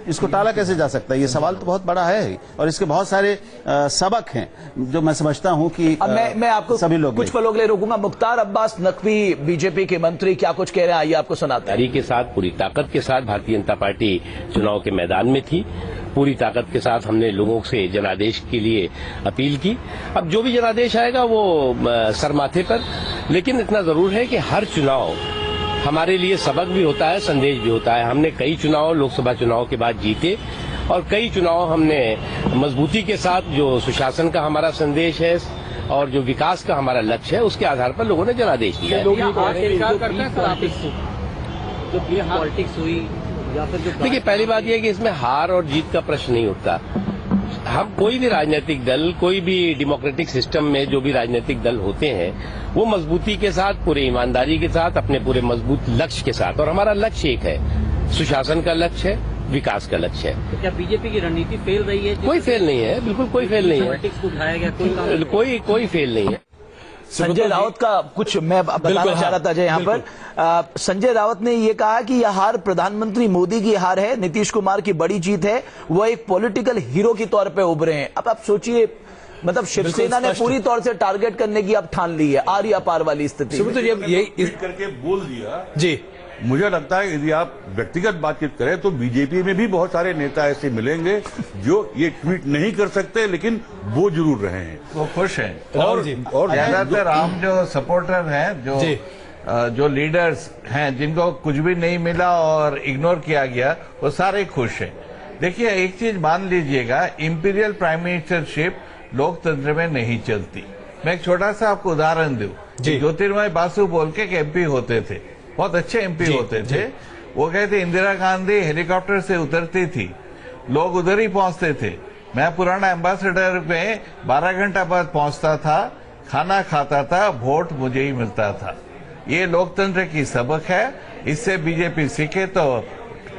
इसको टाला कैसे जा सकता है? ये सवाल तो बहुत बड़ा है और इसके बहुत सारे सबक हैं जो मैं समझता हूं कि मैं आपको सभी लोग कुछ पलों के लिए रोकूंगा। मुख्तार अब्बास नकवी बीजेपी के मंत्री क्या कुछ कह रहे हैं, आइए आपको सुनाते हैं। के साथ, पूरी ताकत के साथ भारतीय जनता पार्टी चुनाव के मैदान में थी। पूरी ताकत के साथ हमने लोगों से जनादेश के लिए अपील की। अब जो भी जनादेश आएगा वो सर माथे पर, लेकिन इतना जरूर है कि हर चुनाव हमारे लिए सबक भी होता है, संदेश भी होता है। हमने कई चुनाव लोकसभा चुनाव के बाद जीते और कई चुनाव हमने मजबूती के साथ, जो सुशासन का हमारा संदेश है और जो विकास का हमारा लक्ष्य है, उसके आधार पर लोगों ने जनादेश दिया। देखिए, पहली बात यह है कि इसमें हार और जीत का प्रश्न नहीं उठता। हम कोई भी राजनीतिक दल, कोई भी डेमोक्रेटिक सिस्टम में जो भी राजनीतिक दल होते हैं, वो मजबूती के साथ, पूरे ईमानदारी के साथ, अपने पूरे मजबूत लक्ष्य के साथ, और हमारा लक्ष्य एक है, सुशासन का लक्ष्य है, विकास का लक्ष्य है। तो क्या बीजेपी की रणनीति फेल रही है? कोई फेल नहीं है, बिल्कुल कोई फेल नहीं है। पॉलिटिक्स को उठाया गया, कोई फेल नहीं है। संजय राउत का कुछ मैं बताना चाह रहा था यहाँ पर। संजय राउत ने ये कहा कि यह हार प्रधानमंत्री मोदी की हार है, नीतीश कुमार की बड़ी जीत है, वो एक पॉलिटिकल हीरो के तौर पे उभरे हैं। अब आप सोचिए, मतलब शिवसेना ने पूरी तौर से टारगेट करने की अब ठान ली है, आर या पार वाली स्थिति। तो यही करके बोल दिया जी। मुझे लगता है यदि आप व्यक्तिगत बातचीत करें तो बीजेपी में भी बहुत सारे नेता ऐसे मिलेंगे जो ये ट्वीट नहीं कर सकते, लेकिन वो जरूर रहे हैं, वो खुश हैं। और ज्यादातर आम जो सपोर्टर हैं, जो लीडर्स हैं, जिनको कुछ भी नहीं मिला और इग्नोर किया गया, वो सारे खुश हैं। देखिए, एक चीज मान लीजिएगा, इंपीरियल प्राइम मिनिस्टरशिप लोकतंत्र में नहीं चलती। मैं एक छोटा सा आपको उदाहरण दूं। ज्योतिर्मय बासु बोल के एमपी होते थे, बहुत अच्छे एमपी होते थे। वो कहते इंदिरा गांधी हेलीकॉप्टर से उतरती थी, लोग उधर ही पहुंचते थे। मैं पुराना एम्बेसडर में 12 घंटा बाद पहुंचता था, खाना खाता था, वोट मुझे ही मिलता था। ये लोकतंत्र की सबक है, इससे बीजेपी सीखे तो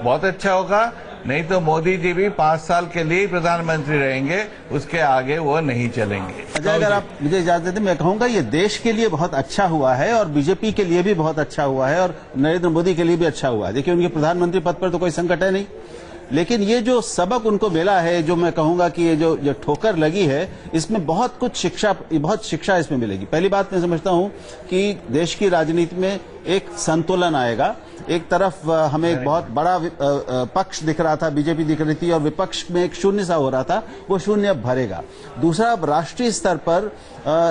बहुत अच्छा होगा। नहीं तो मोदी जी भी 5 साल के लिए प्रधानमंत्री रहेंगे, उसके आगे वो नहीं चलेंगे। अजय, अगर आप मुझे इजाजत दें, मैं कहूंगा ये देश के लिए बहुत अच्छा हुआ है और बीजेपी के लिए भी बहुत अच्छा हुआ है और नरेंद्र मोदी के लिए भी अच्छा हुआ है। देखिए, उनके प्रधानमंत्री पद पर तो कोई संकट है नहीं, लेकिन ये जो सबक उनको मिला है, जो मैं कहूंगा कि ये जो ठोकर लगी है, इसमें बहुत शिक्षा इसमें मिलेगी। पहली बात मैं समझता हूं कि देश की राजनीति में एक संतुलन आएगा। एक तरफ हमें एक बहुत बड़ा पक्ष दिख रहा था, बीजेपी दिख रही थी, और विपक्ष में एक शून्य सा हो रहा था, वो शून्य अब भरेगा। दूसरा, अब राष्ट्रीय स्तर पर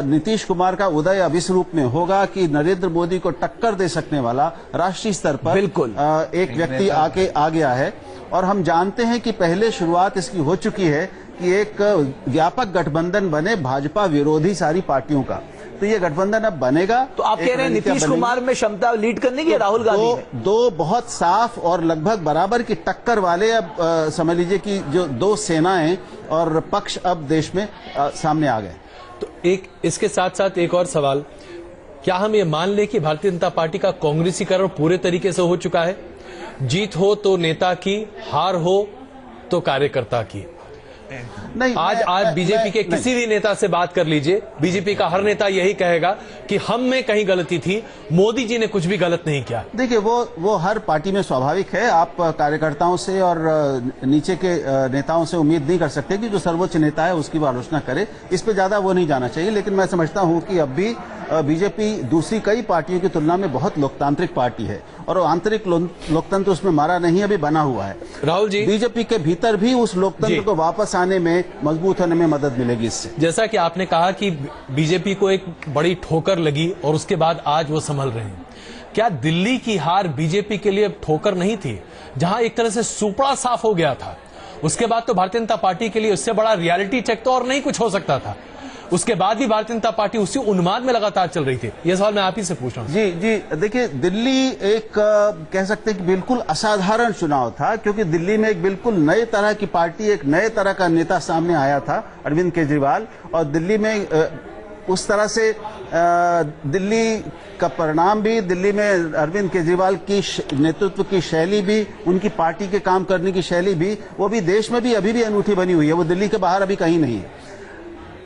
नीतीश कुमार का उदय अब इस रूप में होगा कि नरेंद्र मोदी को टक्कर दे सकने वाला राष्ट्रीय स्तर पर बिल्कुल एक व्यक्ति आके आ गया है। और हम जानते हैं कि पहले शुरुआत इसकी हो चुकी है कि एक व्यापक गठबंधन बने भाजपा विरोधी सारी पार्टियों का, तो ये गठबंधन अब बनेगा। तो आप कह रहे हैं नीतीश कुमार में क्षमता लीड करने की, राहुल गांधी दो बहुत साफ और लगभग बराबर की टक्कर वाले, अब समझ लीजिए कि जो दो सेनाएं और पक्ष अब देश में सामने आ गए। तो एक इसके साथ साथ एक और सवाल, क्या हम ये मान लें कि भारतीय जनता पार्टी का कांग्रेसीकरण पूरे तरीके से हो चुका है? जीत हो तो नेता की, हार हो तो कार्यकर्ता की। नहीं, आज बीजेपी के किसी भी नेता से बात कर लीजिए, बीजेपी का हर नेता यही कहेगा कि हम में कहीं गलती थी, मोदी जी ने कुछ भी गलत नहीं किया। देखिए वो हर पार्टी में स्वाभाविक है। आप कार्यकर्ताओं से और नीचे के नेताओं से उम्मीद नहीं कर सकते कि जो सर्वोच्च नेता है उसकी वो आलोचना करे। इस पे ज्यादा वो नहीं जाना चाहिए। लेकिन मैं समझता हूं कि अब भी बीजेपी दूसरी कई पार्टियों की तुलना में बहुत लोकतांत्रिक पार्टी है और आंतरिक लोकतंत्र उसमें मारा नहीं, अभी बना हुआ है। राहुल जी, बीजेपी के भीतर भी उस लोकतंत्र को वापस आने में, मजबूत होने में मदद मिलेगी इससे। जैसा कि आपने कहा कि बीजेपी को एक बड़ी ठोकर लगी और उसके बाद आज वो संभल रहे हैं, क्या दिल्ली की हार बीजेपी के लिए ठोकर नहीं थी, जहां एक तरह से सुपड़ा साफ हो गया था? उसके बाद तो भारतीय जनता पार्टी के लिए उससे बड़ा रियलिटी चेक तो और नहीं कुछ हो सकता था। उसके बाद भी भारतीय जनता पार्टी उसी उन्माद में लगातार चल रही थी। यह सवाल मैं आप ही से पूछ रहा हूं। जी, देखिए, दिल्ली एक कह सकते हैं कि बिल्कुल असाधारण चुनाव था, क्योंकि दिल्ली में एक बिल्कुल नए तरह की पार्टी, एक नए तरह का नेता सामने आया था, अरविंद केजरीवाल। और दिल्ली में उस तरह से दिल्ली का परिणाम भी, दिल्ली में अरविंद केजरीवाल की नेतृत्व की शैली भी, उनकी पार्टी के काम करने की शैली भी, वो भी देश में भी अभी भी अनूठी बनी हुई है। वो दिल्ली के बाहर अभी कहीं नहीं है।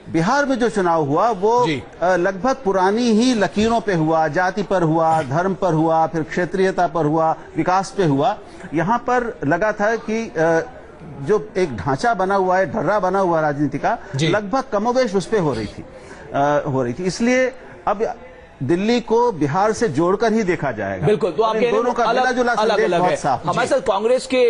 बिहार में जो चुनाव हुआ वो लगभग पुरानी ही लकीरों पे हुआ, जाति पर हुआ, धर्म पर हुआ, फिर क्षेत्रीयता पर हुआ, विकास पे हुआ। यहाँ पर लगा था कि जो एक ढांचा बना हुआ है, ढर्रा बना हुआ राजनीति का, लगभग कमोबेश उस पे हो रही थी। इसलिए अब दिल्ली को बिहार से जोड़कर ही देखा जाएगा। बिल्कुल, तो आप दोनों का मिला-जुला संदेश बहुत साफ है। हमारे साथ कांग्रेस के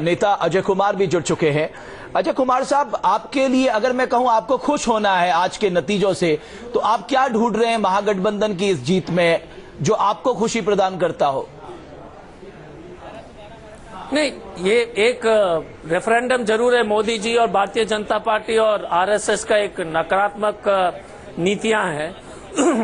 नेता अजय कुमार भी जुड़ चुके हैं। अजय कुमार साहब, आपके लिए अगर मैं कहूं आपको खुश होना है आज के नतीजों से, तो आप क्या ढूंढ रहे हैं महागठबंधन की इस जीत में जो आपको खुशी प्रदान करता हो? नहीं, ये एक रेफरेंडम जरूर है। मोदी जी और भारतीय जनता पार्टी और आरएसएस का एक नकारात्मक नीतियां हैं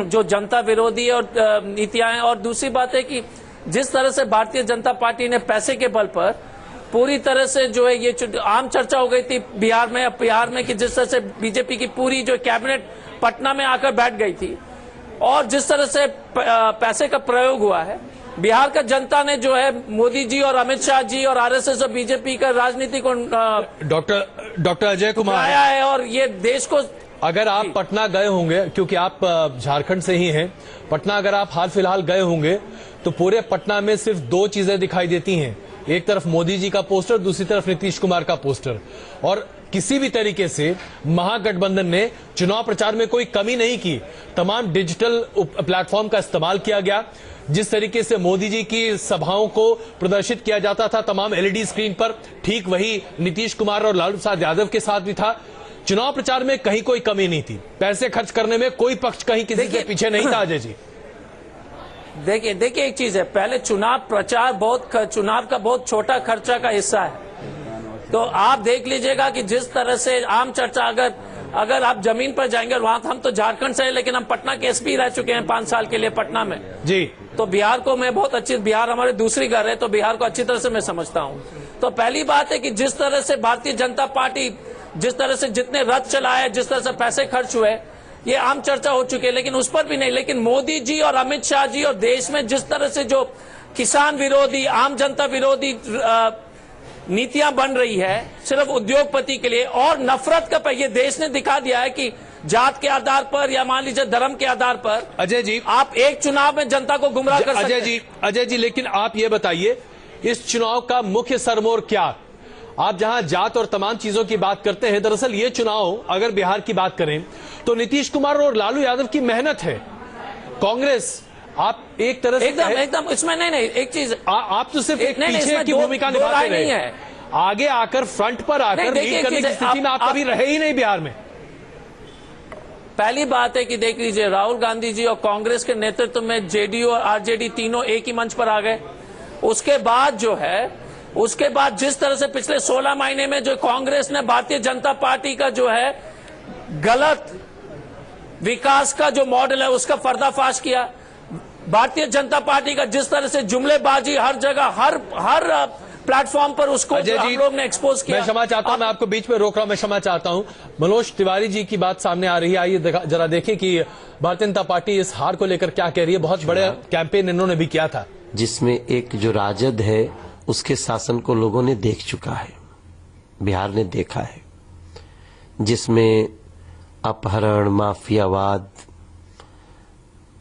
जो जनता विरोधी और नीतियां हैं। और दूसरी बात है कि जिस तरह से भारतीय जनता पार्टी ने पैसे के बल पर पूरी तरह से जो है, ये आम चर्चा हो गई थी बिहार में कि जिस तरह से बीजेपी की पूरी जो कैबिनेट पटना में आकर बैठ गई थी और जिस तरह से पैसे का प्रयोग हुआ है, बिहार का जनता ने जो है मोदी जी और अमित शाह जी और आरएसएस और बीजेपी का राजनीति को डॉक्टर अजय कुमार आया है। और ये देश को, अगर आप पटना गए होंगे, क्योंकि आप झारखंड से ही हैं, पटना अगर आप हाल फिलहाल गए होंगे तो पूरे पटना में सिर्फ दो चीजें दिखाई देती हैं। एक तरफ मोदी जी का पोस्टर, दूसरी तरफ नीतीश कुमार का पोस्टर। और किसी भी तरीके से महागठबंधन ने चुनाव प्रचार में कोई कमी नहीं की। तमाम डिजिटल प्लेटफॉर्म का इस्तेमाल किया गया। जिस तरीके से मोदी जी की सभाओं को प्रदर्शित किया जाता था तमाम एलईडी स्क्रीन पर, ठीक वही नीतीश कुमार और लालू प्रसाद यादव के साथ भी था। चुनाव प्रचार में कहीं कोई कमी नहीं थी। पैसे खर्च करने में कोई पक्ष कहीं किसी के पीछे नहीं था। अजय जी, देखिए एक चीज है, पहले चुनाव प्रचार चुनाव का बहुत छोटा खर्चा का हिस्सा है। तो आप देख लीजिएगा कि जिस तरह से आम चर्चा, अगर आप जमीन पर जाएंगे, और वहां हम तो झारखंड से हैं लेकिन हम पटना के एसपी रह चुके हैं 5 साल के लिए पटना में जी। तो बिहार को मैं बहुत अच्छी, बिहार हमारे दूसरी घर है, तो बिहार को अच्छी तरह से मैं समझता हूं। तो पहली बात है कि जिस तरह से भारतीय जनता पार्टी, जिस तरह से जितने रथ चलाए, जिस तरह से पैसे खर्च हुए, ये आम चर्चा हो चुकी है। लेकिन उस पर भी नहीं, लेकिन मोदी जी और अमित शाह जी और देश में जिस तरह से जो किसान विरोधी, आम जनता विरोधी नीतियां बन रही है सिर्फ उद्योगपति के लिए, और नफरत का ये देश ने दिखा दिया है कि जात के आधार पर या मान लीजिए धर्म के आधार पर, अजय जी, आप एक चुनाव में जनता को गुमराह कर सकते हैं। अजय जी, लेकिन आप ये बताइए, इस चुनाव का मुख्य सरमोर क्या? आप जहां जात और तमाम चीजों की बात करते हैं, दरअसल ये चुनाव अगर बिहार की बात करें तो नीतीश कुमार और लालू यादव की मेहनत है। कांग्रेस, आप एक तरह से एकदम इसमें नहीं, एक चीज, आप तो सिर्फ एक पीछे की भूमिका निभाते रहे हैं। आगे आकर फ्रंट पर आकर लीड करने की स्थिति में आप कभी रहे ही नहीं बिहार में। पहली बात है कि देख लीजिए, राहुल गांधी जी और कांग्रेस के नेतृत्व में जेडीयू और आरजेडी तीनों एक ही मंच पर आ गए। उसके बाद जिस तरह से पिछले 16 महीने में जो कांग्रेस ने भारतीय जनता पार्टी का जो है गलत विकास का जो मॉडल है उसका पर्दाफाश किया, भारतीय जनता पार्टी का जिस तरह से जुमलेबाजी हर जगह, हर प्लेटफॉर्म पर उसको हम लोग ने एक्सपोज किया। मैं क्षमा चाहता हूं, मैं आपको बीच में रोक रहा हूं, मैं क्षमा चाहता हूं। मनोज तिवारी जी की बात सामने आ रही है, आइए जरा देखें कि भारतीय जनता पार्टी इस हार को लेकर क्या कह रही है। बहुत बड़े कैंपेन इन्होंने भी किया था, जिसमें एक जो राजद है उसके शासन को लोगों ने देख चुका है, बिहार ने देखा है। जिसमें अपहरण, माफियावाद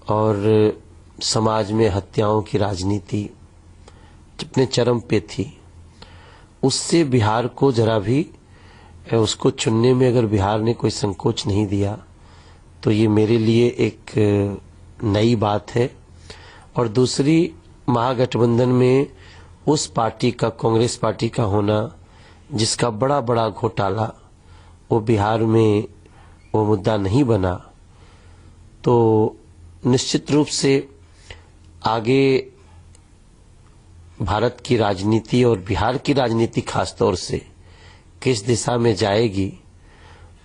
और समाज में हत्याओं की राजनीति अपने चरम पे थी, उससे बिहार को जरा भी उसको चुनने में अगर बिहार ने कोई संकोच नहीं दिया तो ये मेरे लिए एक नई बात है। और दूसरी, महागठबंधन में उस पार्टी का, कांग्रेस पार्टी का होना जिसका बड़ा बड़ा घोटाला वो बिहार में वो मुद्दा नहीं बना, तो निश्चित रूप से आगे भारत की राजनीति और बिहार की राजनीति खास तौर से किस दिशा में जाएगी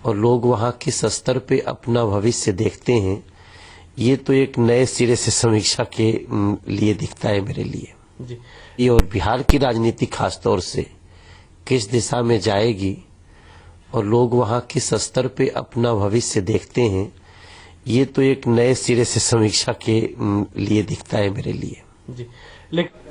और लोग वहां किस स्तर पे अपना भविष्य देखते हैं, ये तो एक नए सिरे से समीक्षा के लिए दिखता है मेरे लिए जी। ये और बिहार की राजनीति खास तौर से किस दिशा में जाएगी और लोग वहां किस स्तर पे अपना भविष्य देखते हैं, ये तो एक नए सिरे से समीक्षा के लिए दिखता है मेरे लिए जी। लेकिन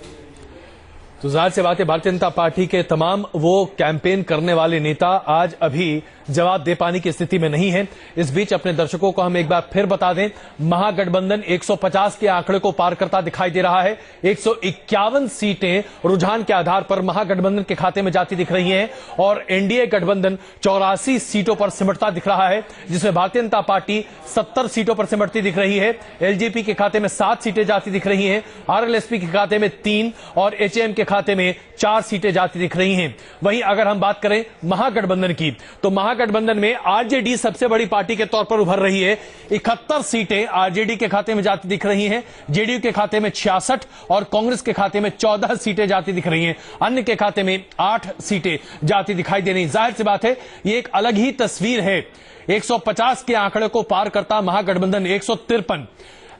तो जाहिर सी बात है, भारतीय जनता पार्टी के तमाम वो कैंपेन करने वाले नेता आज अभी जवाब दे पाने की स्थिति में नहीं है। इस बीच अपने दर्शकों को हम एक बार फिर बता दें, महागठबंधन 150 के आंकड़े को पार करता दिखाई दे रहा है। 151 सीटें रुझान के आधार पर महागठबंधन के खाते में जाती दिख रही हैं और एनडीए गठबंधन 84 सीटों पर सिमटता दिख रहा है, जिसमें भारतीय जनता पार्टी 70 सीटों पर सिमटती दिख रही है। एलजेपी के खाते में 7 सीटें जाती दिख रही हैं, आरएलएसपी के खाते में 3 और एचएम के खाते में 4 सीटें जाती दिख रही हैं। वहीं अगर हम बात करें महागठबंधन की, तो महागठबंधन में आरजेडी सबसे बड़ी पार्टी के तौर पर उभर रही है। 71 सीटें आरजेडी के खाते में जाती दिख रही हैं, जेडीयू के खाते में 66 और कांग्रेस के खाते में 14 सीटें जाती दिख रही हैं। अन्य के खाते में 8 सीटें जाती दिखाई दे रही। जाहिर सी बात है, ये एक अलग ही तस्वीर है। 150 के आंकड़े को पार करता महागठबंधन 153,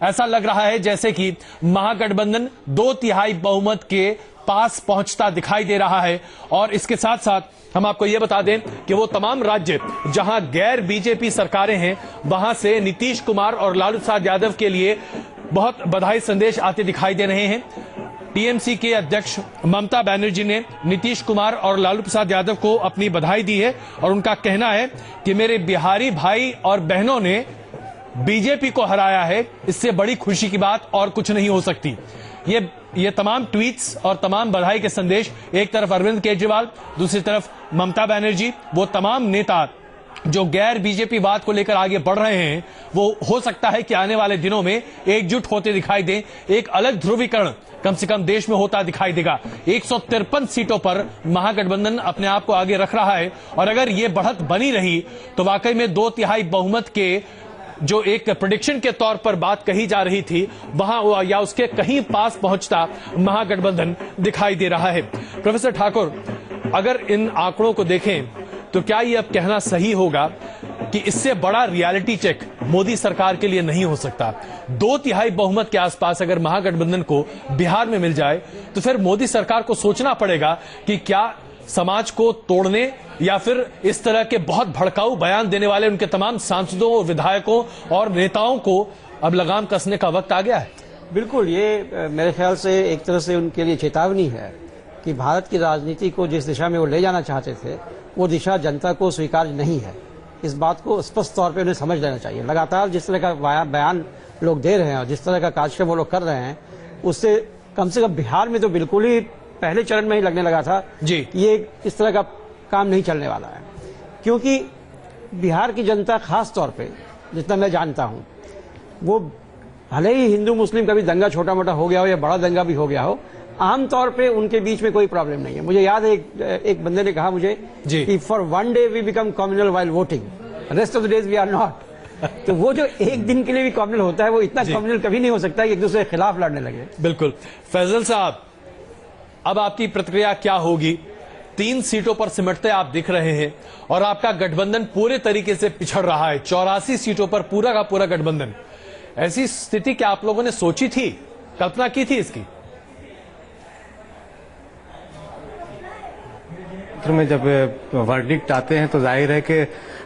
ऐसा लग रहा है जैसे कि महागठबंधन 2/3 बहुमत के पास पहुंचता दिखाई दे रहा है। और इसके साथ साथ हम आपको यह बता दें कि वो तमाम राज्य जहां गैर बीजेपी सरकारें हैं, वहां से नीतीश कुमार और लालू प्रसाद यादव के लिए बहुत बधाई संदेश आते दिखाई दे रहे हैं। टीएमसी के अध्यक्ष ममता बनर्जी ने नीतीश कुमार और लालू प्रसाद यादव को अपनी बधाई दी है और उनका कहना है कि मेरे बिहारी भाई और बहनों ने बीजेपी को हराया है, इससे बड़ी खुशी की बात और कुछ नहीं हो सकती। ये तमाम ट्वीट्स और तमाम बधाई के संदेश, एक तरफ अरविंद केजरीवाल, दूसरी तरफ ममता बनर्जी, वो तमाम नेता जो गैर बीजेपी बात को लेकर आगे बढ़ रहे हैं, वो हो सकता है कि आने वाले दिनों में एकजुट होते दिखाई दें। एक अलग ध्रुवीकरण कम से कम देश में होता दिखाई देगा। 153 सीटों पर महागठबंधन अपने आप को आगे रख रहा है और अगर ये बढ़त बनी रही तो वाकई में 2/3 बहुमत के जो एक प्रेडिक्शन के तौर पर बात कही जा रही थी, वहां या उसके कहीं पास पहुंचता महागठबंधन दिखाई दे रहा है। प्रोफेसर ठाकुर, अगर इन आंकड़ों को देखें तो क्या ये अब कहना सही होगा कि इससे बड़ा रियलिटी चेक मोदी सरकार के लिए नहीं हो सकता? 2/3 बहुमत के आसपास अगर महागठबंधन को बिहार में मिल जाए तो फिर मोदी सरकार को सोचना पड़ेगा कि क्या समाज को तोड़ने या फिर इस तरह के बहुत भड़काऊ बयान देने वाले उनके तमाम सांसदों और विधायकों और नेताओं को अब लगाम कसने का वक्त आ गया है। बिल्कुल, ये मेरे ख्याल से एक तरह से उनके लिए चेतावनी है कि भारत की राजनीति को जिस दिशा में वो ले जाना चाहते थे, वो दिशा जनता को स्वीकार्य नहीं है। इस बात को स्पष्ट तौर पे उन्हें समझ लेना चाहिए। लगातार जिस तरह का बयान लोग दे रहे हैं और जिस तरह का कार्यक्रम वो लोग कर रहे हैं, उससे कम से कम बिहार में तो बिल्कुल ही पहले चरण में ही लगने लगा था जी ये इस तरह का काम नहीं चलने वाला है। क्योंकि बिहार की जनता खास तौर पे, जितना मैं जानता हूं, वो भले ही हिंदू मुस्लिम का भी दंगा छोटा मोटा हो गया हो या बड़ा दंगा भी हो गया हो, आमतौर पे उनके बीच में कोई प्रॉब्लम नहीं है। मुझे याद है एक बंदे ने कहा मुझे कि for one day we become communal while voting, rest of the days we are not. तो वो जो एक दिन के लिए भी कम्युनल होता है, वो इतना कम्युनल कभी नहीं हो सकता कि एक दूसरे के खिलाफ लड़ने लगे। बिल्कुल। फैजल साहब, अब आपकी प्रतिक्रिया क्या होगी? 3 सीटों पर सिमटते आप दिख रहे हैं और आपका गठबंधन पूरे तरीके से पिछड़ रहा है। 84 सीटों पर पूरा का पूरा गठबंधन। ऐसी स्थिति क्या आप लोगों ने सोची थी, कल्पना की थी इसकी? सूत्र में जब वर्डिक्ट आते हैं तो जाहिर है कि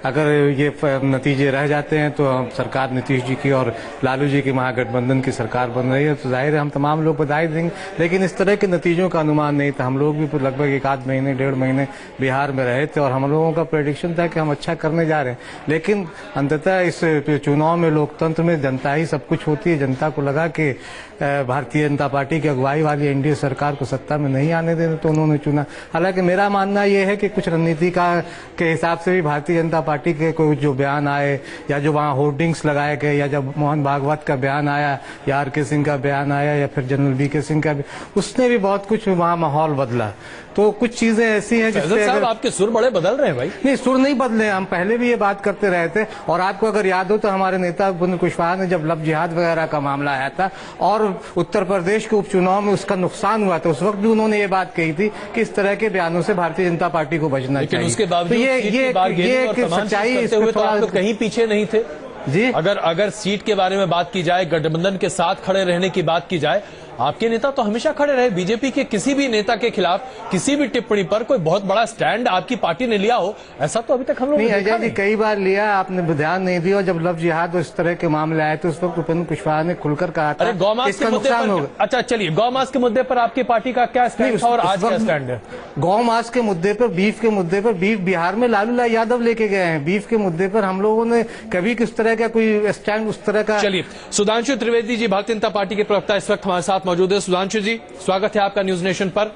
अगर ये नतीजे रह जाते हैं तो सरकार नीतीश जी की और लालू जी की महागठबंधन की सरकार बन रही है, तो जाहिर है हम तमाम लोग बधाई देंगे। लेकिन इस तरह के नतीजों का अनुमान नहीं था। हम लोग भी लगभग 1 महीने 1.5 महीने बिहार में रहे थे और हम लोगों का प्रेडिक्शन था कि हम अच्छा करने जा रहे हैं, लेकिन अंततः इस चुनाव में लोकतंत्र में जनता ही सब कुछ होती है। जनता को लगा कि भारतीय जनता पार्टी की अगुवाई वाली एनडीए सरकार को सत्ता में नहीं आने देने, तो उन्होंने चुना। हालांकि मेरा मानना यह है कि कुछ रणनीति के हिसाब से भी भारतीय जनता पार्टी के कोई जो बयान आए या जो वहाँ होर्डिंग्स लगाए गए या जब मोहन भागवत का बयान आया या आर के सिंह का बयान आया या फिर जनरल वीके सिंह का, उसने भी बहुत कुछ वहाँ माहौल बदला। तो कुछ चीजें ऐसी हैं जिससे साहब आपके सुर बड़े बदल रहे हैं भाई। नहीं, सुर नहीं बदले, हम पहले भी ये बात करते रहे थे। और आपको अगर याद हो तो हमारे नेता बुंद कुशवाहा ने जब लव जिहाद वगैरह का मामला आया था और उत्तर प्रदेश के उपचुनाव में उसका नुकसान हुआ था, उस वक्त भी उन्होंने ये बात कही थी कि इस तरह के बयानों से भारतीय जनता पार्टी को बचना चाहिए। उसके बावजूद ये सच्चाई तो कहीं पीछे नहीं थे जी। अगर सीट के बारे में बात की जाए, गठबंधन के साथ खड़े रहने की बात की जाए, आपके नेता तो हमेशा खड़े रहे। बीजेपी के किसी भी नेता के खिलाफ किसी भी टिप्पणी पर कोई बहुत बड़ा स्टैंड आपकी पार्टी ने लिया हो, ऐसा तो अभी तक हम लोग नहीं। अजय जी कई बार लिया, आपने ध्यान नहीं दिया। जब लव जिहाद और इस तरह के मामले आए तो उस वक्त उपेंद्र कुशवाहा ने खुलकर कहा था इसका नुकसान होगा। अच्छा चलिए, गौमांस के मुद्दे पर आपकी पार्टी का क्या स्टैंड था और आज क्या स्टैंड है? गौमांस के मुद्दे पर, बीफ के मुद्दे पर, बीफ बिहार में लालू लाल यादव लेके गए हैं। बीफ के मुद्दे पर हम लोगों ने कभी किस तरह का कोई स्टैंड उस तरह का। चलिए, सुधांशु त्रिवेदी जी भारतीय जनता पार्टी के प्रवक्ता इस वक्त हमारे साथ मौजूद है। सुधांशु जी, स्वागत है आपका न्यूज नेशन पर।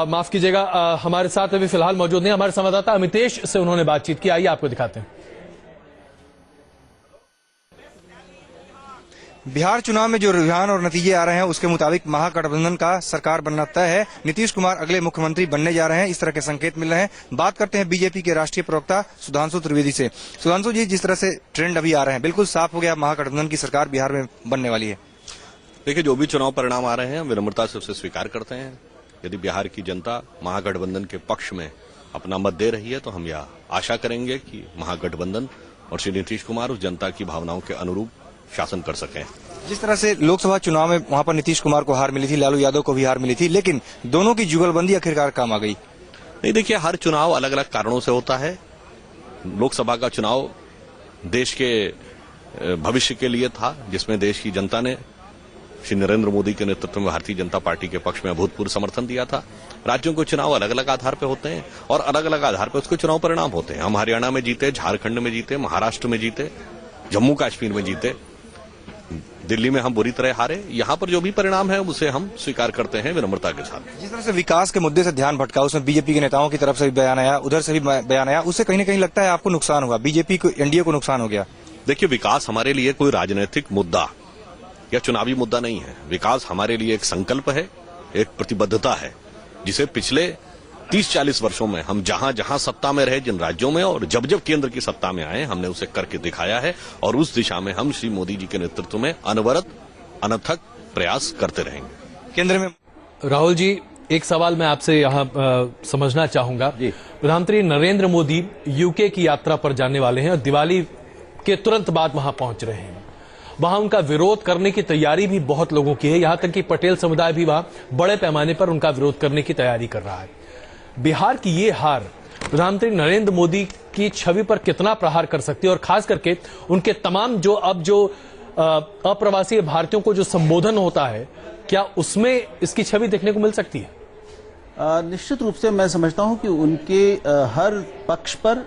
माफ कीजिएगा, हमारे साथ अभी फिलहाल मौजूद नहीं, हमारे संवाददाता अमितेश से उन्होंने बातचीत की। आइए आपको दिखाते हैं। बिहार चुनाव में जो रुझान और नतीजे आ रहे हैं उसके मुताबिक महागठबंधन का सरकार बनना तय है। नीतीश कुमार अगले मुख्यमंत्री बनने जा रहे हैं, इस तरह के संकेत मिल रहे हैं। बात करते हैं बीजेपी के राष्ट्रीय प्रवक्ता सुधांशु त्रिवेदी से। सुधांशु जी, जिस तरह से ट्रेंड अभी आ रहे हैं, बिल्कुल साफ हो गया महागठबंधन की सरकार बिहार में बनने वाली है। देखिए, जो भी चुनाव परिणाम आ रहे हैं हम विनम्रता से उसे स्वीकार करते हैं। यदि बिहार की जनता महागठबंधन के पक्ष में अपना मत दे रही है तो हम यह आशा करेंगे कि महागठबंधन और श्री नीतीश कुमार उस जनता की भावनाओं के अनुरूप शासन कर सकें। जिस तरह से लोकसभा चुनाव में वहां पर नीतीश कुमार को हार मिली थी, लालू यादव को भी हार मिली थी, लेकिन दोनों की जुगलबंदी आखिरकार काम आ गई। नहीं, देखिए, हर चुनाव अलग अलग कारणों से होता है। लोकसभा का चुनाव देश के भविष्य के लिए था, जिसमें देश की जनता ने श्री नरेंद्र मोदी के नेतृत्व में भारतीय जनता पार्टी के पक्ष में अभूतपूर्व समर्थन दिया था। राज्यों के चुनाव अलग अलग आधार पर होते हैं और अलग अलग आधार पर उसके चुनाव परिणाम होते हैं। हम हरियाणा में जीते, झारखंड में जीते, महाराष्ट्र में जीते, जम्मू कश्मीर में जीते, दिल्ली में हम बुरी तरह हारे। यहाँ पर जो भी परिणाम है उसे हम स्वीकार करते हैं विनम्रता के साथ। जिस तरह से विकास के मुद्दे से ध्यान भटका, उसमें बीजेपी के नेताओं की तरफ से भी बयान आया, उधर से भी बयान आया, उससे कहीं न कहीं लगता है आपको नुकसान हुआ, बीजेपी को, एनडीए को नुकसान हो गया। देखिए, विकास हमारे लिए कोई राजनीतिक मुद्दा या चुनावी मुद्दा नहीं है। विकास हमारे लिए एक संकल्प है, एक प्रतिबद्धता है, जिसे पिछले 30-40 वर्षों में हम जहां जहां सत्ता में रहे, जिन राज्यों में और जब जब केंद्र की सत्ता में आए, हमने उसे करके दिखाया है और उस दिशा में हम श्री मोदी जी के नेतृत्व में अनवरत अनथक प्रयास करते रहेंगे। केंद्र में राहुल जी, एक सवाल मैं आपसे यहाँ समझना चाहूंगा। प्रधानमंत्री नरेंद्र मोदी यूके की यात्रा पर जाने वाले हैं और दिवाली के तुरंत बाद वहां पहुंच रहे हैं। वहां उनका विरोध करने की तैयारी भी बहुत लोगों की है, यहां तक कि पटेल समुदाय भी वहां बड़े पैमाने पर उनका विरोध करने की तैयारी कर रहा है। बिहार की ये हार प्रधानमंत्री नरेंद्र मोदी की छवि पर कितना प्रहार कर सकती है और खास करके उनके तमाम जो अप्रवासी भारतीयों को जो संबोधन होता है, क्या उसमें इसकी छवि देखने को मिल सकती है? निश्चित रूप से मैं समझता हूं कि उनके हर पक्ष पर,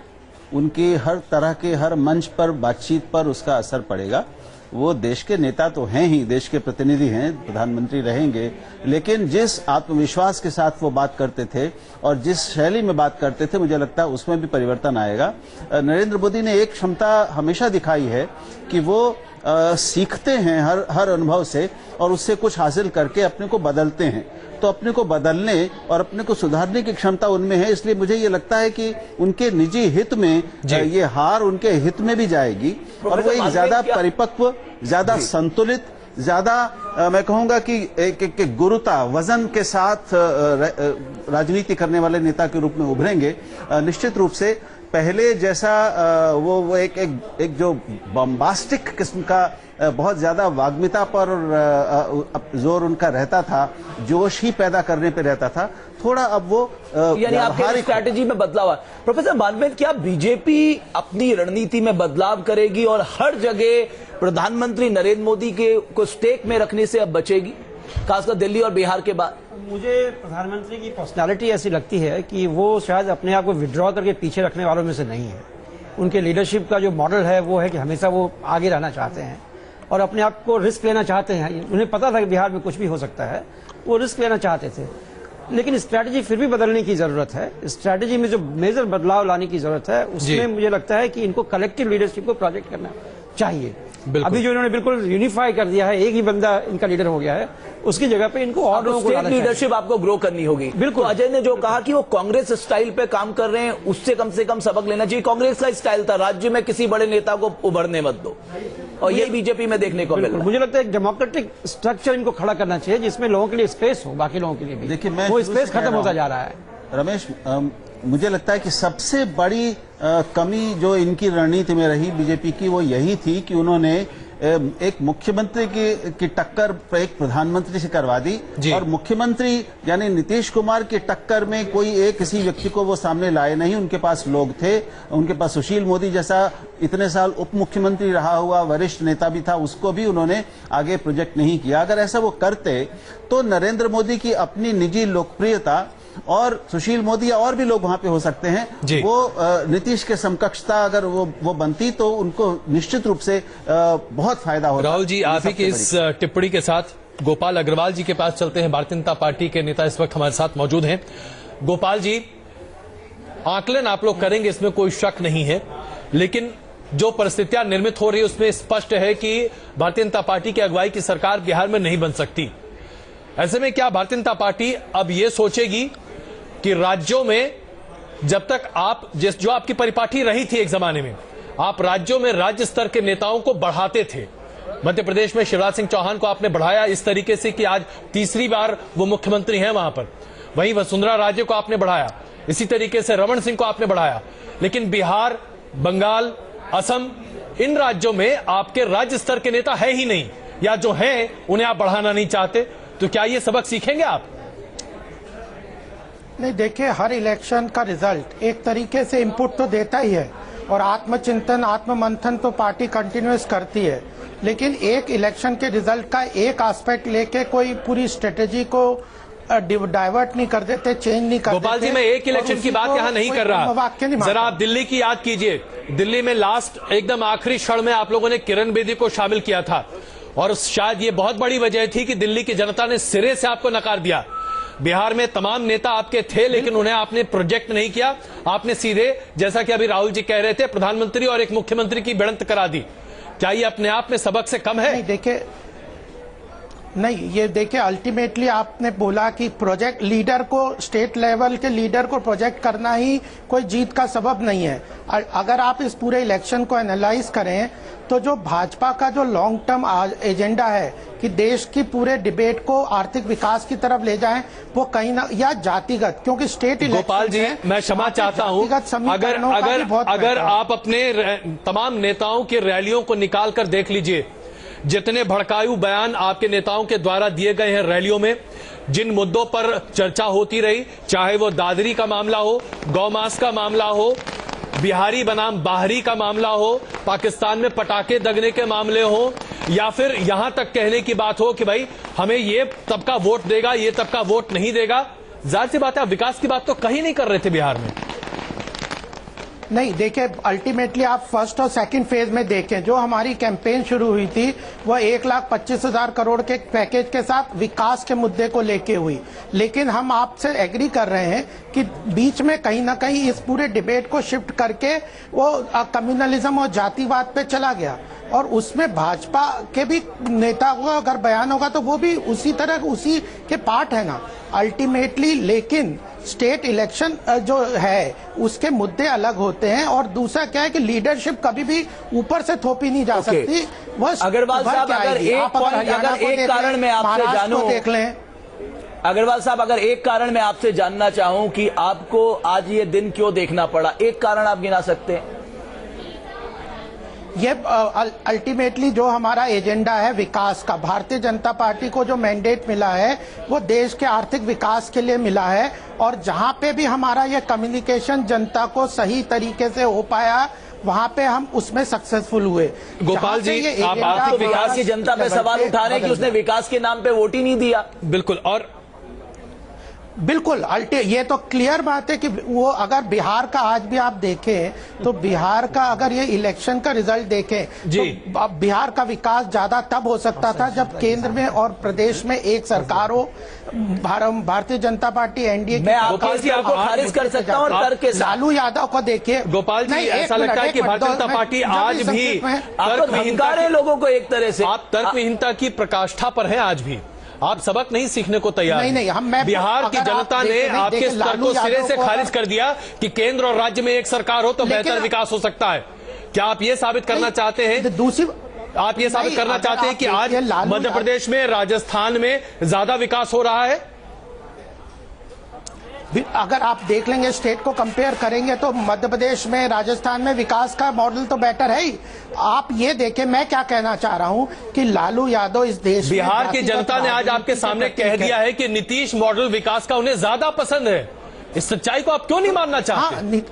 उनके हर तरह के हर मंच पर, बातचीत पर उसका असर पड़ेगा। वो देश के नेता तो हैं ही, देश के प्रतिनिधि हैं, प्रधानमंत्री रहेंगे, लेकिन जिस आत्मविश्वास के साथ वो बात करते थे और जिस शैली में बात करते थे, मुझे लगता है उसमें भी परिवर्तन आएगा। नरेंद्र मोदी ने एक क्षमता हमेशा दिखाई है कि वो सीखते हैं हर अनुभव से और उससे कुछ हासिल करके अपने को बदलते हैं। तो अपने को बदलने और अपने को सुधारने की क्षमता उनमें है, इसलिए मुझे ये लगता है कि उनके निजी हित में ये हार उनके हित में भी जाएगी और वो एक ज्यादा परिपक्व, ज्यादा संतुलित, ज्यादा मैं कहूंगा कि एक गुरुता, वजन के साथ राजनीति करने वाले नेता के रूप में उभरेंगे। निश्चित रूप से पहले जैसा वो एक जो बम्बास्टिक किस्म का बहुत ज्यादा वाग्मिता पर जोर उनका रहता था, जोश ही पैदा करने पे रहता था, थोड़ा अब वो यानी आपकी स्ट्रैटेजी में बदलाव है। प्रोफेसर मानवेंद्र, क्या बीजेपी अपनी रणनीति में बदलाव करेगी और हर जगह प्रधानमंत्री नरेंद्र मोदी के को स्टेक में रखने से अब बचेगी, खासकर दिल्ली और बिहार के बाद? मुझे प्रधानमंत्री की पर्सनालिटी ऐसी लगती है कि वो शायद अपने आप को विड्रॉ करके पीछे रखने वालों में से नहीं है। उनके लीडरशिप का जो मॉडल है वो है कि हमेशा वो आगे रहना चाहते हैं और अपने आप को रिस्क लेना चाहते हैं। उन्हें पता था कि बिहार में कुछ भी हो सकता है, वो रिस्क लेना चाहते थे, लेकिन स्ट्रैटेजी फिर भी बदलने की जरूरत है। स्ट्रैटेजी में जो मेजर बदलाव लाने की जरूरत है, उसमें मुझे लगता है कि इनको कलेक्टिव लीडरशिप को प्रोजेक्ट करना चाहिए। अभी जो इन्होंने बिल्कुल यूनिफाई कर दिया है, एक ही बंदा इनका लीडर हो गया है, उसकी जगह पे इनको और लोगों को लीडरशिप आपको ग्रो करनी होगी। बिल्कुल, अजय ने जो कहा कि वो कांग्रेस स्टाइल पे काम कर रहे हैं, उससे कम से कम सबक लेना चाहिए। कांग्रेस का स्टाइल था राज्य में किसी बड़े नेता को उभरने मत दो, और ये बीजेपी में देखने को मिला। मुझे लगता है एक डेमोक्रेटिक स्ट्रक्चर इनको खड़ा करना चाहिए जिसमें लोगों के लिए स्पेस हो, बाकी लोगों के लिए भी। देखिए, वो स्पेस खत्म होता जा रहा है। रमेश, मुझे लगता है कि सबसे बड़ी कमी जो इनकी रणनीति में रही बीजेपी की, वो यही थी कि उन्होंने एक मुख्यमंत्री की टक्कर एक प्रधानमंत्री से करवा दी, और मुख्यमंत्री यानी नीतीश कुमार की टक्कर में कोई एक किसी व्यक्ति को वो सामने लाए नहीं। उनके पास लोग थे, उनके पास सुशील मोदी जैसा इतने साल उप मुख्यमंत्री रहा हुआ वरिष्ठ नेता भी था, उसको भी उन्होंने आगे प्रोजेक्ट नहीं किया। अगर ऐसा वो करते तो नरेंद्र मोदी की अपनी निजी लोकप्रियता और सुशील मोदी या और भी लोग वहां पे हो सकते हैं, वो नीतीश के समकक्षता अगर वो बनती तो उनको निश्चित रूप से बहुत फायदा होता। राहुल जी, आप ही की इस टिप्पणी के साथ गोपाल अग्रवाल जी के पास चलते हैं। भारतीय जनता पार्टी के नेता इस वक्त हमारे साथ मौजूद हैं। गोपाल जी, आकलन आप लोग करेंगे, इसमें कोई शक नहीं है, लेकिन जो परिस्थितियां निर्मित हो रही है उसमें स्पष्ट है कि भारतीय जनता पार्टी की अगुवाई की सरकार बिहार में नहीं बन सकती। ऐसे में क्या भारतीय जनता पार्टी अब ये सोचेगी कि राज्यों में जब तक आप जो आपकी परिपाटी रही थी एक जमाने में, आप राज्यों में राज्य स्तर के नेताओं को बढ़ाते थे। मध्य प्रदेश में शिवराज सिंह चौहान को आपने बढ़ाया इस तरीके से कि आज तीसरी बार वो मुख्यमंत्री हैं वहां पर। वहीं वसुंधरा राजे को आपने बढ़ाया, इसी तरीके से रमन सिंह को आपने बढ़ाया। लेकिन बिहार, बंगाल, असम, इन राज्यों में आपके राज्य स्तर के नेता है ही नहीं, या जो हैं उन्हें आप बढ़ाना नहीं चाहते। तो क्या ये सबक सीखेंगे आप? नहीं, देखिए, हर इलेक्शन का रिजल्ट एक तरीके से इनपुट तो देता ही है, और आत्मचिंतन, आत्ममंथन तो पार्टी कंटिन्यूस करती है, लेकिन एक इलेक्शन के रिजल्ट का एक एस्पेक्ट लेके कोई पूरी स्ट्रेटेजी को डाइवर्ट नहीं कर देते, चेंज नहीं कर देते। गोपाल जी, मैं एक इलेक्शन की बात यहाँ नहीं कर रहा, जरा आप दिल्ली की याद कीजिए। दिल्ली में लास्ट एकदम आखिरी क्षण में आप लोगों ने किरण बेदी को शामिल किया था, और शायद ये बहुत बड़ी वजह थी कि दिल्ली की जनता ने सिरे से आपको नकार दिया। बिहार में तमाम नेता आपके थे, लेकिन उन्हें आपने प्रोजेक्ट नहीं किया। आपने सीधे, जैसा कि अभी राहुल जी कह रहे थे, प्रधानमंत्री और एक मुख्यमंत्री की भिड़ंत करा दी। क्या ये अपने आप में सबक से कम है? नहीं, ये देखिए, अल्टीमेटली आपने बोला कि प्रोजेक्ट लीडर को, स्टेट लेवल के लीडर को प्रोजेक्ट करना ही कोई जीत का सबब नहीं है। अगर आप इस पूरे इलेक्शन को एनालाइज करें तो जो भाजपा का जो लॉन्ग टर्म एजेंडा है कि देश की पूरे डिबेट को आर्थिक विकास की तरफ ले जाएं, वो कहीं ना, या जातिगत, क्योंकि स्टेट इलेक्शन, गोपाल जी, मैं क्षमा चाहता हूं, अगर आप अपने तमाम नेताओं की रैलियों को निकाल कर देख लीजिए, जितने भड़काऊ बयान आपके नेताओं के द्वारा दिए गए हैं रैलियों में, जिन मुद्दों पर चर्चा होती रही, चाहे वो दादरी का मामला हो, गौमांस का मामला हो, बिहारी बनाम बाहरी का मामला हो, पाकिस्तान में पटाखे दगने के मामले हो, या फिर यहां तक कहने की बात हो कि भाई हमें ये तबका वोट देगा, ये तबका वोट नहीं देगा, जाहिर सी बात है, आप विकास की बात तो कहीं नहीं कर रहे थे बिहार में। नहीं, देखिए, अल्टीमेटली आप फर्स्ट और सेकंड फेज में देखें, जो हमारी कैंपेन शुरू हुई थी वह 1,25,000 करोड़ के पैकेज के साथ विकास के मुद्दे को लेके हुई, लेकिन हम आपसे एग्री कर रहे हैं कि बीच में कहीं ना कहीं इस पूरे डिबेट को शिफ्ट करके वो कम्युनलिज्म और जातिवाद पे चला गया, और उसमें भाजपा के भी नेता को अगर बयान होगा तो वो भी उसी तरह उसी के पार्ट है ना अल्टीमेटली। लेकिन स्टेट इलेक्शन जो है उसके मुद्दे अलग होते हैं, और दूसरा क्या है कि लीडरशिप कभी भी ऊपर से थोपी नहीं जा सकती। अग्रवाल साहब, अगर एक कारण मैं आपसे जानूं, देख लें अग्रवाल साहब, अगर एक कारण मैं आपसे जानना चाहूं कि आपको आज ये दिन क्यों देखना पड़ा, एक कारण आप गिना सकते हैं? ये अल्टीमेटली जो हमारा एजेंडा है विकास का, भारतीय जनता पार्टी को जो मैंडेट मिला है वो देश के आर्थिक विकास के लिए मिला है, और जहां पे भी हमारा ये कम्युनिकेशन जनता को सही तरीके से हो पाया वहां पे हम उसमें सक्सेसफुल हुए। गोपाल जी, आप आर्थिक विकास की जनता पे सवाल उठा रहे हैं कि उसने विकास के नाम पे वोट ही नहीं दिया। बिल्कुल, और बिल्कुल ये तो क्लियर बात है कि वो अगर बिहार का आज भी आप देखें तो बिहार का अगर ये इलेक्शन का रिजल्ट देखें जी, तो बिहार का विकास ज्यादा तब हो सकता था जब केंद्र में और प्रदेश में एक सरकार हो, भारतीय जनता पार्टी एनडीए। मैं आपको खारिज कर सकता हूं और करके लालू यादव को देखिए। गोपाल जी, ऐसा लगता है कि भारतीय जनता पार्टी आज भी तर्कविहीनता लोगों को एक तरह से, आप तर्कविहीनता की प्रकाष्ठा पर हैं आज भी, आप सबक नहीं सीखने को तैयार नहीं, बिहार की जनता ने आपके स्तर को सिरे से खारिज कर दिया कि केंद्र और राज्य में एक सरकार हो तो बेहतर विकास हो सकता है। क्या आप ये साबित करना चाहते हैं, दूसरी आप ये साबित करना चाहते हैं कि आज मध्य प्रदेश में, राजस्थान में ज्यादा विकास हो रहा है? अगर आप देख लेंगे, स्टेट को कंपेयर करेंगे तो मध्य प्रदेश में, राजस्थान में विकास का मॉडल तो बेटर है ही। आप ये देखें, मैं क्या कहना चाह रहा हूं कि लालू यादव इस देश बिहार की जनता ने आज आपके सामने कह दिया है कि नीतीश मॉडल विकास का उन्हें ज्यादा पसंद है। इस सच्चाई को आप क्यों नहीं मानना चाहते?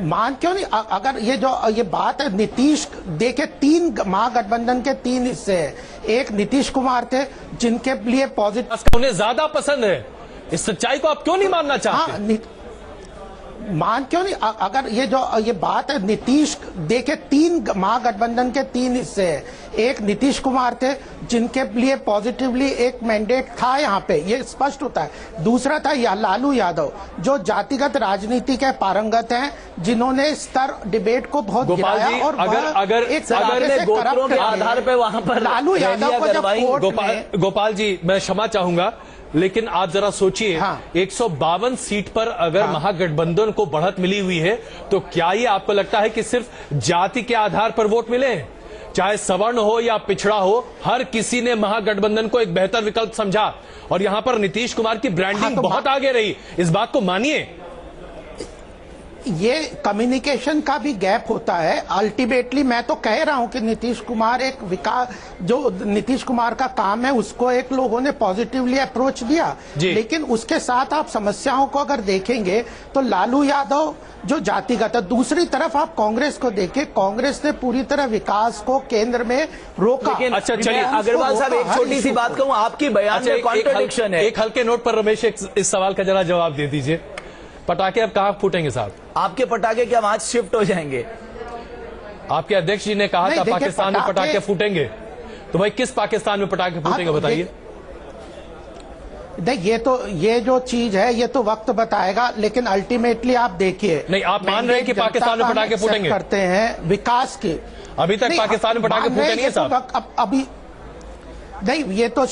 मान क्यों नहीं? अगर ये बात है, नीतीश देखे 3 महागठबंधन के 3 हिस्से हैं। एक नीतीश कुमार थे जिनके लिए पॉजिटिव उन्हें ज्यादा पसंद है। इस सच्चाई को आप क्यों नहीं मानना चाहते? मान क्यों नहीं? अगर ये बात है, नीतीश देखे 3 महागठबंधन के 3 हिस्से हैं। एक नीतीश कुमार थे जिनके लिए पॉजिटिवली एक मैंडेट था, यहाँ पे ये स्पष्ट होता है। दूसरा था लालू यादव जो जातिगत राजनीति के पारंगत हैं, जिन्होंने स्तर डिबेट को बहुत गिराया और अगर गोत्रों के आधार पे वहां पर लालू यादव को जब गोपाल जी, मैं क्षमा चाहूंगा लेकिन आप जरा सोचिए, 152 सीट पर अगर महागठबंधन को बढ़त मिली हुई है तो क्या ये आपको लगता है कि सिर्फ जाति के आधार पर वोट मिले? चाहे सवर्ण हो या पिछड़ा हो, हर किसी ने महागठबंधन को एक बेहतर विकल्प समझा और यहां पर नीतीश कुमार की ब्रांडिंग बहुत आगे रही। इस बात को मानिए। ये कम्युनिकेशन का भी गैप होता है। अल्टीमेटली मैं तो कह रहा हूं कि नीतीश कुमार एक विकास, जो नीतीश कुमार का काम है उसको एक लोगों ने पॉजिटिवली अप्रोच दिया, लेकिन उसके साथ आप समस्याओं को अगर देखेंगे तो लालू यादव जो जातिगत है। दूसरी तरफ आप कांग्रेस को देखें, कांग्रेस ने पूरी तरह विकास को केंद्र में रोका। अच्छा चलिए अग्रवाल साहब, एक छोटी सी बात कहूं, आपकी बयान में कॉन्ट्रडिक्शन है। एक हल्के नोट पर रमेश इस सवाल का जरा जवाब दे दीजिए। पटाखे अब कहां फूटेंगे साहब? आपके पटाखे क्या वहां शिफ्ट हो जाएंगे? आपके अध्यक्ष जी ने कहा था पाकिस्तान में पटाखे फूटेंगे, तो भाई किस पाकिस्तान में पटाखे फूटेंगे बताइए? ये जो चीज है ये तो वक्त बताएगा, लेकिन अल्टीमेटली आप देखिए। नहीं, आप मान रहे हैं कि पाकिस्तान में पटाखे फूटेंगे? करते हैं विकास के। अभी तक पाकिस्तान में पटाखे फूटे नहीं है साहब। अभी नहीं, ये तो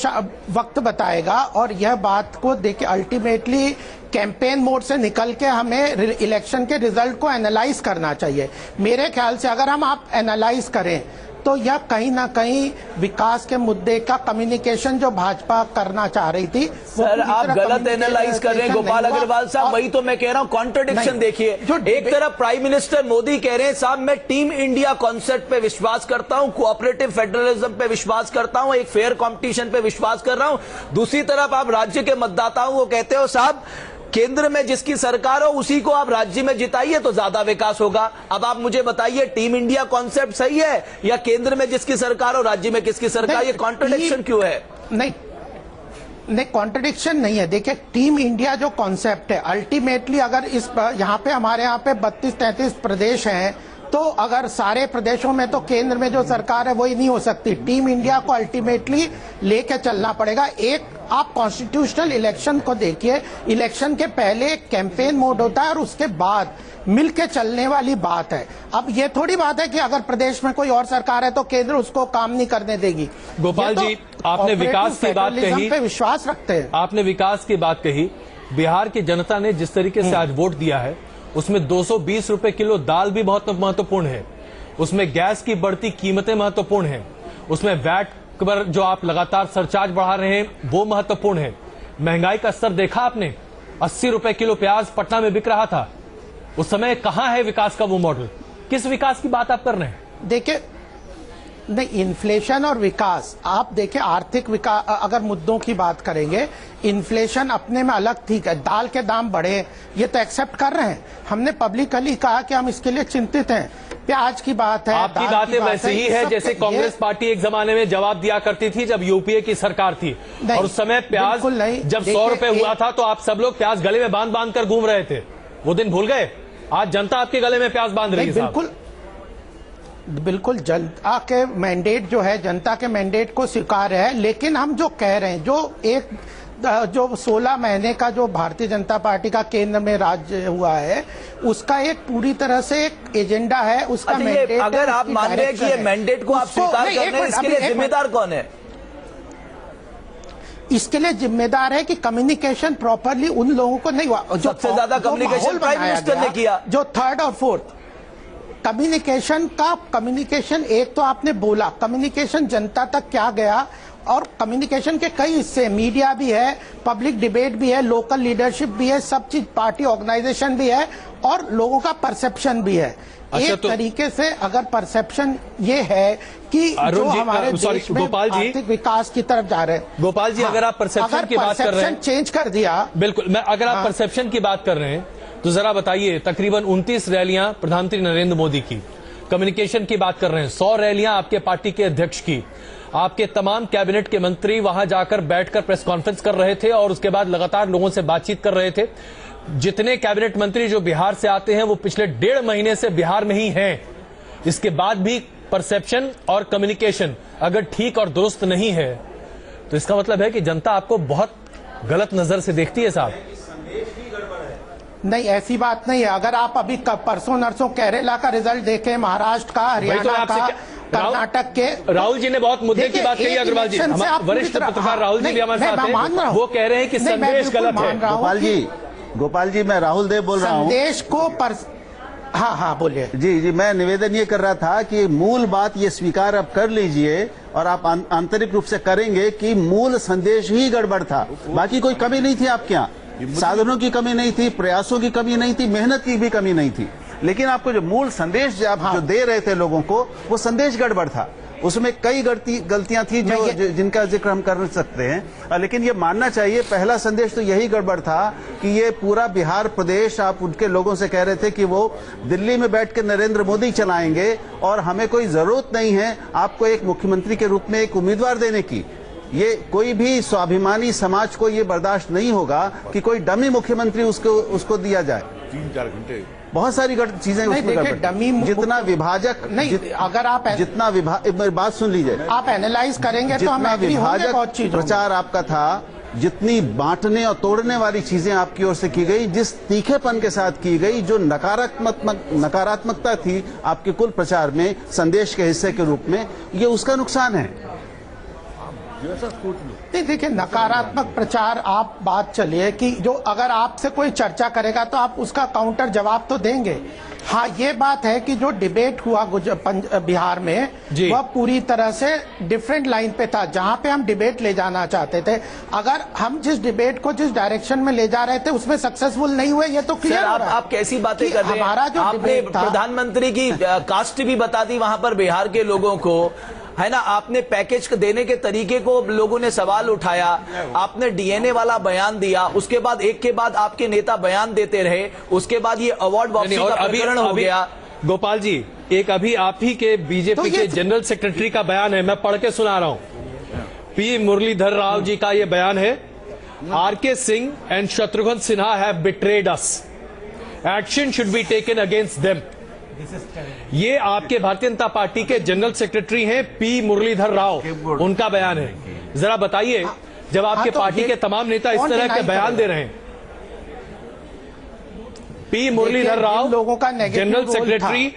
वक्त बताएगा। और यह बात को देखिए, अल्टीमेटली कैंपेन मोड से निकल के हमें इलेक्शन के रिजल्ट को एनालाइज करना चाहिए। मेरे ख्याल से अगर आप एनालाइज करें तो यह कहीं ना कहीं विकास के मुद्दे का कम्युनिकेशन जो भाजपा करना चाह रही थी, सर आप गलत एनालाइज कर रहे हैं गोपाल अग्रवाल साहब। वही तो मैं कह रहा हूं, कॉन्ट्रडिक्शन देखिए। एक तरफ प्राइम मिनिस्टर मोदी कह रहे हैं साहब मैं टीम इंडिया कॉन्सेप्ट पे विश्वास करता हूं, कोऑपरेटिव फेडरलिज्म पे विश्वास करता हूं, एक फेयर कंपटीशन पे विश्वास कर रहा हूं। दूसरी तरफ आप राज्य के मतदाताओं को कहते हो साहब केंद्र में जिसकी सरकार हो उसी को आप राज्य में जिताइए तो ज्यादा विकास होगा। अब आप मुझे बताइए टीम इंडिया कॉन्सेप्ट सही है या केंद्र में जिसकी सरकार हो राज्य में किसकी सरकार? ये कॉन्ट्रडिक्शन क्यों है? नहीं, कॉन्ट्रडिक्शन नहीं है। देखिए टीम इंडिया जो कॉन्सेप्ट है, अल्टीमेटली अगर इस यहाँ पे हमारे यहाँ पे 32-33 प्रदेश हैं, तो अगर सारे प्रदेशों में तो केंद्र में जो सरकार है वही नहीं हो सकती। टीम इंडिया को अल्टीमेटली लेके चलना पड़ेगा। एक आप कॉन्स्टिट्यूशनल इलेक्शन को देखिए, इलेक्शन के पहले कैंपेन मोड होता है और उसके बाद मिलके चलने वाली बात है। अब ये थोड़ी बात है कि अगर प्रदेश में कोई और सरकार है तो केंद्र उसको काम नहीं करने देगी। गोपाल जी, आपने विकास की बात कही, पे विश्वास रखते हैं। आपने विकास की बात कही। बिहार की जनता ने जिस तरीके से आज वोट दिया है उसमें 220 रुपए किलो दाल भी बहुत महत्वपूर्ण है, उसमें गैस की बढ़ती कीमतें महत्वपूर्ण हैं, उसमें वैट पर जो आप लगातार सरचार्ज बढ़ा रहे हैं वो महत्वपूर्ण है। महंगाई का स्तर देखा आपने, 80 रुपए किलो प्याज पटना में बिक रहा था। उस समय कहां है विकास का वो मॉडल? किस विकास की बात आप कर रहे हैं? देखिए, नहीं, इन्फ्लेशन और विकास, आप देखिए आर्थिक विकास अगर मुद्दों की बात करेंगे, इन्फ्लेशन अपने में अलग ठीक है, दाल के दाम बढ़े ये तो एक्सेप्ट कर रहे हैं, हमने पब्लिकली कहा कि हम इसके लिए चिंतित हैं। प्याज की बात है, आपकी बातें वैसे ही है जैसे कांग्रेस पार्टी एक जमाने में जवाब दिया करती थी जब यूपीए की सरकार थी, और उस समय प्याज जब 100 रुपए हुआ था तो आप सब लोग प्याज गले में बांध बांध कर घूम रहे थे, वो दिन भूल गए? आज जनता आपके गले में प्याज बांध रही है। बिल्कुल बिल्कुल, जनता के मैंडेट जो है, जनता के मैंडेट को स्वीकार है, लेकिन हम जो कह रहे हैं, जो 16 महीने का जो भारतीय जनता पार्टी का केंद्र में राज्य हुआ है, उसका एक पूरी तरह से एक एजेंडा है, उसका मैंडेट। अगर आप मान रहे हैं कि ये मैंडेट को आप स्वीकार कर रहे हैं, इसके लिए जिम्मेदार कौन है? इसके लिए जिम्मेदार है कि कम्युनिकेशन प्रॉपरली उन लोगों को नहीं हुआ। सबसे ज्यादा कम्युनिकेशन प्राइम मिनिस्टर ने किया, जो 3rd और 4th कम्युनिकेशन एक तो आपने बोला, कम्युनिकेशन जनता तक क्या गया, और कम्युनिकेशन के कई हिस्से, मीडिया भी है, पब्लिक डिबेट भी है, लोकल लीडरशिप भी है, सब चीज, पार्टी ऑर्गेनाइजेशन भी है, और लोगों का परसेप्शन भी है। अच्छा, एक तरीके से अगर परसेप्शन ये है कि जो हमारे देश में आर्थिक विकास की तरफ जा रहे हैं। गोपाल जी, अगर आप परसेप्शन की बात कर रहे हैं, चेंज कर दिया, बिल्कुल, अगर आप परसेप्शन की बात कर रहे हैं तो जरा बताइए, तकरीबन 29 रैलियां प्रधानमंत्री नरेंद्र मोदी की, कम्युनिकेशन की बात कर रहे हैं, 100 रैलियां आपके पार्टी के अध्यक्ष की, आपके तमाम कैबिनेट के मंत्री वहां जाकर बैठकर प्रेस कॉन्फ्रेंस कर रहे थे और उसके बाद लगातार लोगों से बातचीत कर रहे थे। जितने कैबिनेट मंत्री जो बिहार से आते हैं वो पिछले 1.5 महीने से बिहार में ही हैं। इसके बाद भी परसेप्शन और कम्युनिकेशन अगर ठीक और दुरुस्त नहीं है तो इसका मतलब है कि जनता आपको बहुत गलत नजर से देखती है साहब। नहीं, ऐसी बात नहीं है। अगर आप अभी परसों नरसों केरला का रिजल्ट देखें, महाराष्ट्र का, हरियाणा का, कर्नाटक के, राहुल जी ने बहुत मुद्दे की बात कही। अग्रवाल जी, वरिष्ठ पत्रकार राहुल जी भी हमारे साथ हैं, वो कह रहे हैं कि संदेश गलत है। गोपाल जी, मैं राहुल देव बोल रहा हूँ। संदेश को हाँ बोलिए। जी, मैं निवेदन ये कर रहा था कि मूल बात ये स्वीकार अब कर लीजिए, और आप आंतरिक रूप से करेंगे कि मूल संदेश ही गड़बड़ था, बाकी कोई कमी नहीं थी आपके यहाँ, साधनों की कमी नहीं थी, प्रयासों की कमी नहीं थी, मेहनत की भी कमी नहीं थी, लेकिन आपको जो मूल संदेश आप जो दे रहे थे लोगों को, वो संदेश गड़बड़ था। उसमें कई गलतियां थी जिनका जिक्र हम कर सकते हैं, लेकिन ये मानना चाहिए पहला संदेश तो यही गड़बड़ था कि ये पूरा बिहार प्रदेश, आप उनके लोगों से कह रहे थे कि वो दिल्ली में बैठ के नरेंद्र मोदी चलाएंगे और हमें कोई जरूरत नहीं है आपको एक मुख्यमंत्री के रूप में एक उम्मीदवार देने की। ये कोई भी स्वाभिमानी समाज को ये बर्दाश्त नहीं होगा कि कोई डमी मुख्यमंत्री उसको दिया जाए। 3-4 घंटे बहुत सारी चीजें उसमें डमी, जितना विभाजक नहीं, अगर आप जितना मेरी बात सुन लीजिए, आप एनालाइज करेंगे तो हम एग्री होंगे बहुत चीजों। प्रचार आपका था, जितनी बांटने और तोड़ने वाली चीजें आपकी ओर से की गई, जिस तीखेपन के साथ की गई, जो नकारात्मकता थी आपके कुल प्रचार में संदेश के हिस्से के रूप में, ये उसका नुकसान है। नहीं, देखिए, नकारात्मक प्रचार, आप बात चलिए कि जो अगर आपसे कोई चर्चा करेगा तो आप उसका काउंटर जवाब तो देंगे। हाँ, ये बात है कि जो डिबेट हुआ बिहार में, वह पूरी तरह से डिफरेंट लाइन पे था, जहां पे हम डिबेट ले जाना चाहते थे। अगर हम जिस डिबेट को जिस डायरेक्शन में ले जा रहे थे उसमें सक्सेसफुल नहीं हुए, ये तो क्लियर। आप कैसी बातें कर रहे हैं? हमारा जो आपने प्रधानमंत्री की कास्ट भी बता दी वहां पर बिहार के लोगों को, है ना, आपने पैकेज देने के तरीके को लोगों ने सवाल उठाया, आपने डीएनए वाला बयान दिया, उसके बाद एक के बाद आपके नेता बयान देते रहे, उसके बाद ये अवार्ड वापसी का प्रकरण हो गया। गोपाल जी, एक अभी आप ही के बीजेपी के जनरल सेक्रेटरी का बयान है, मैं पढ़ के सुना रहा हूं। पी मुरलीधर राव जी का ये बयान है, RK Singh and Shatrughan Sinha have betrayed us, action should be taken against them. ये आपके भारतीय जनता पार्टी के जनरल सेक्रेटरी हैं पी मुरलीधर राव, उनका बयान है। जरा बताइए, जब आपके पार्टी के तमाम नेता इस तरह के बयान दे रहे हैं, पी मुरलीधर राव लोगों का general secretary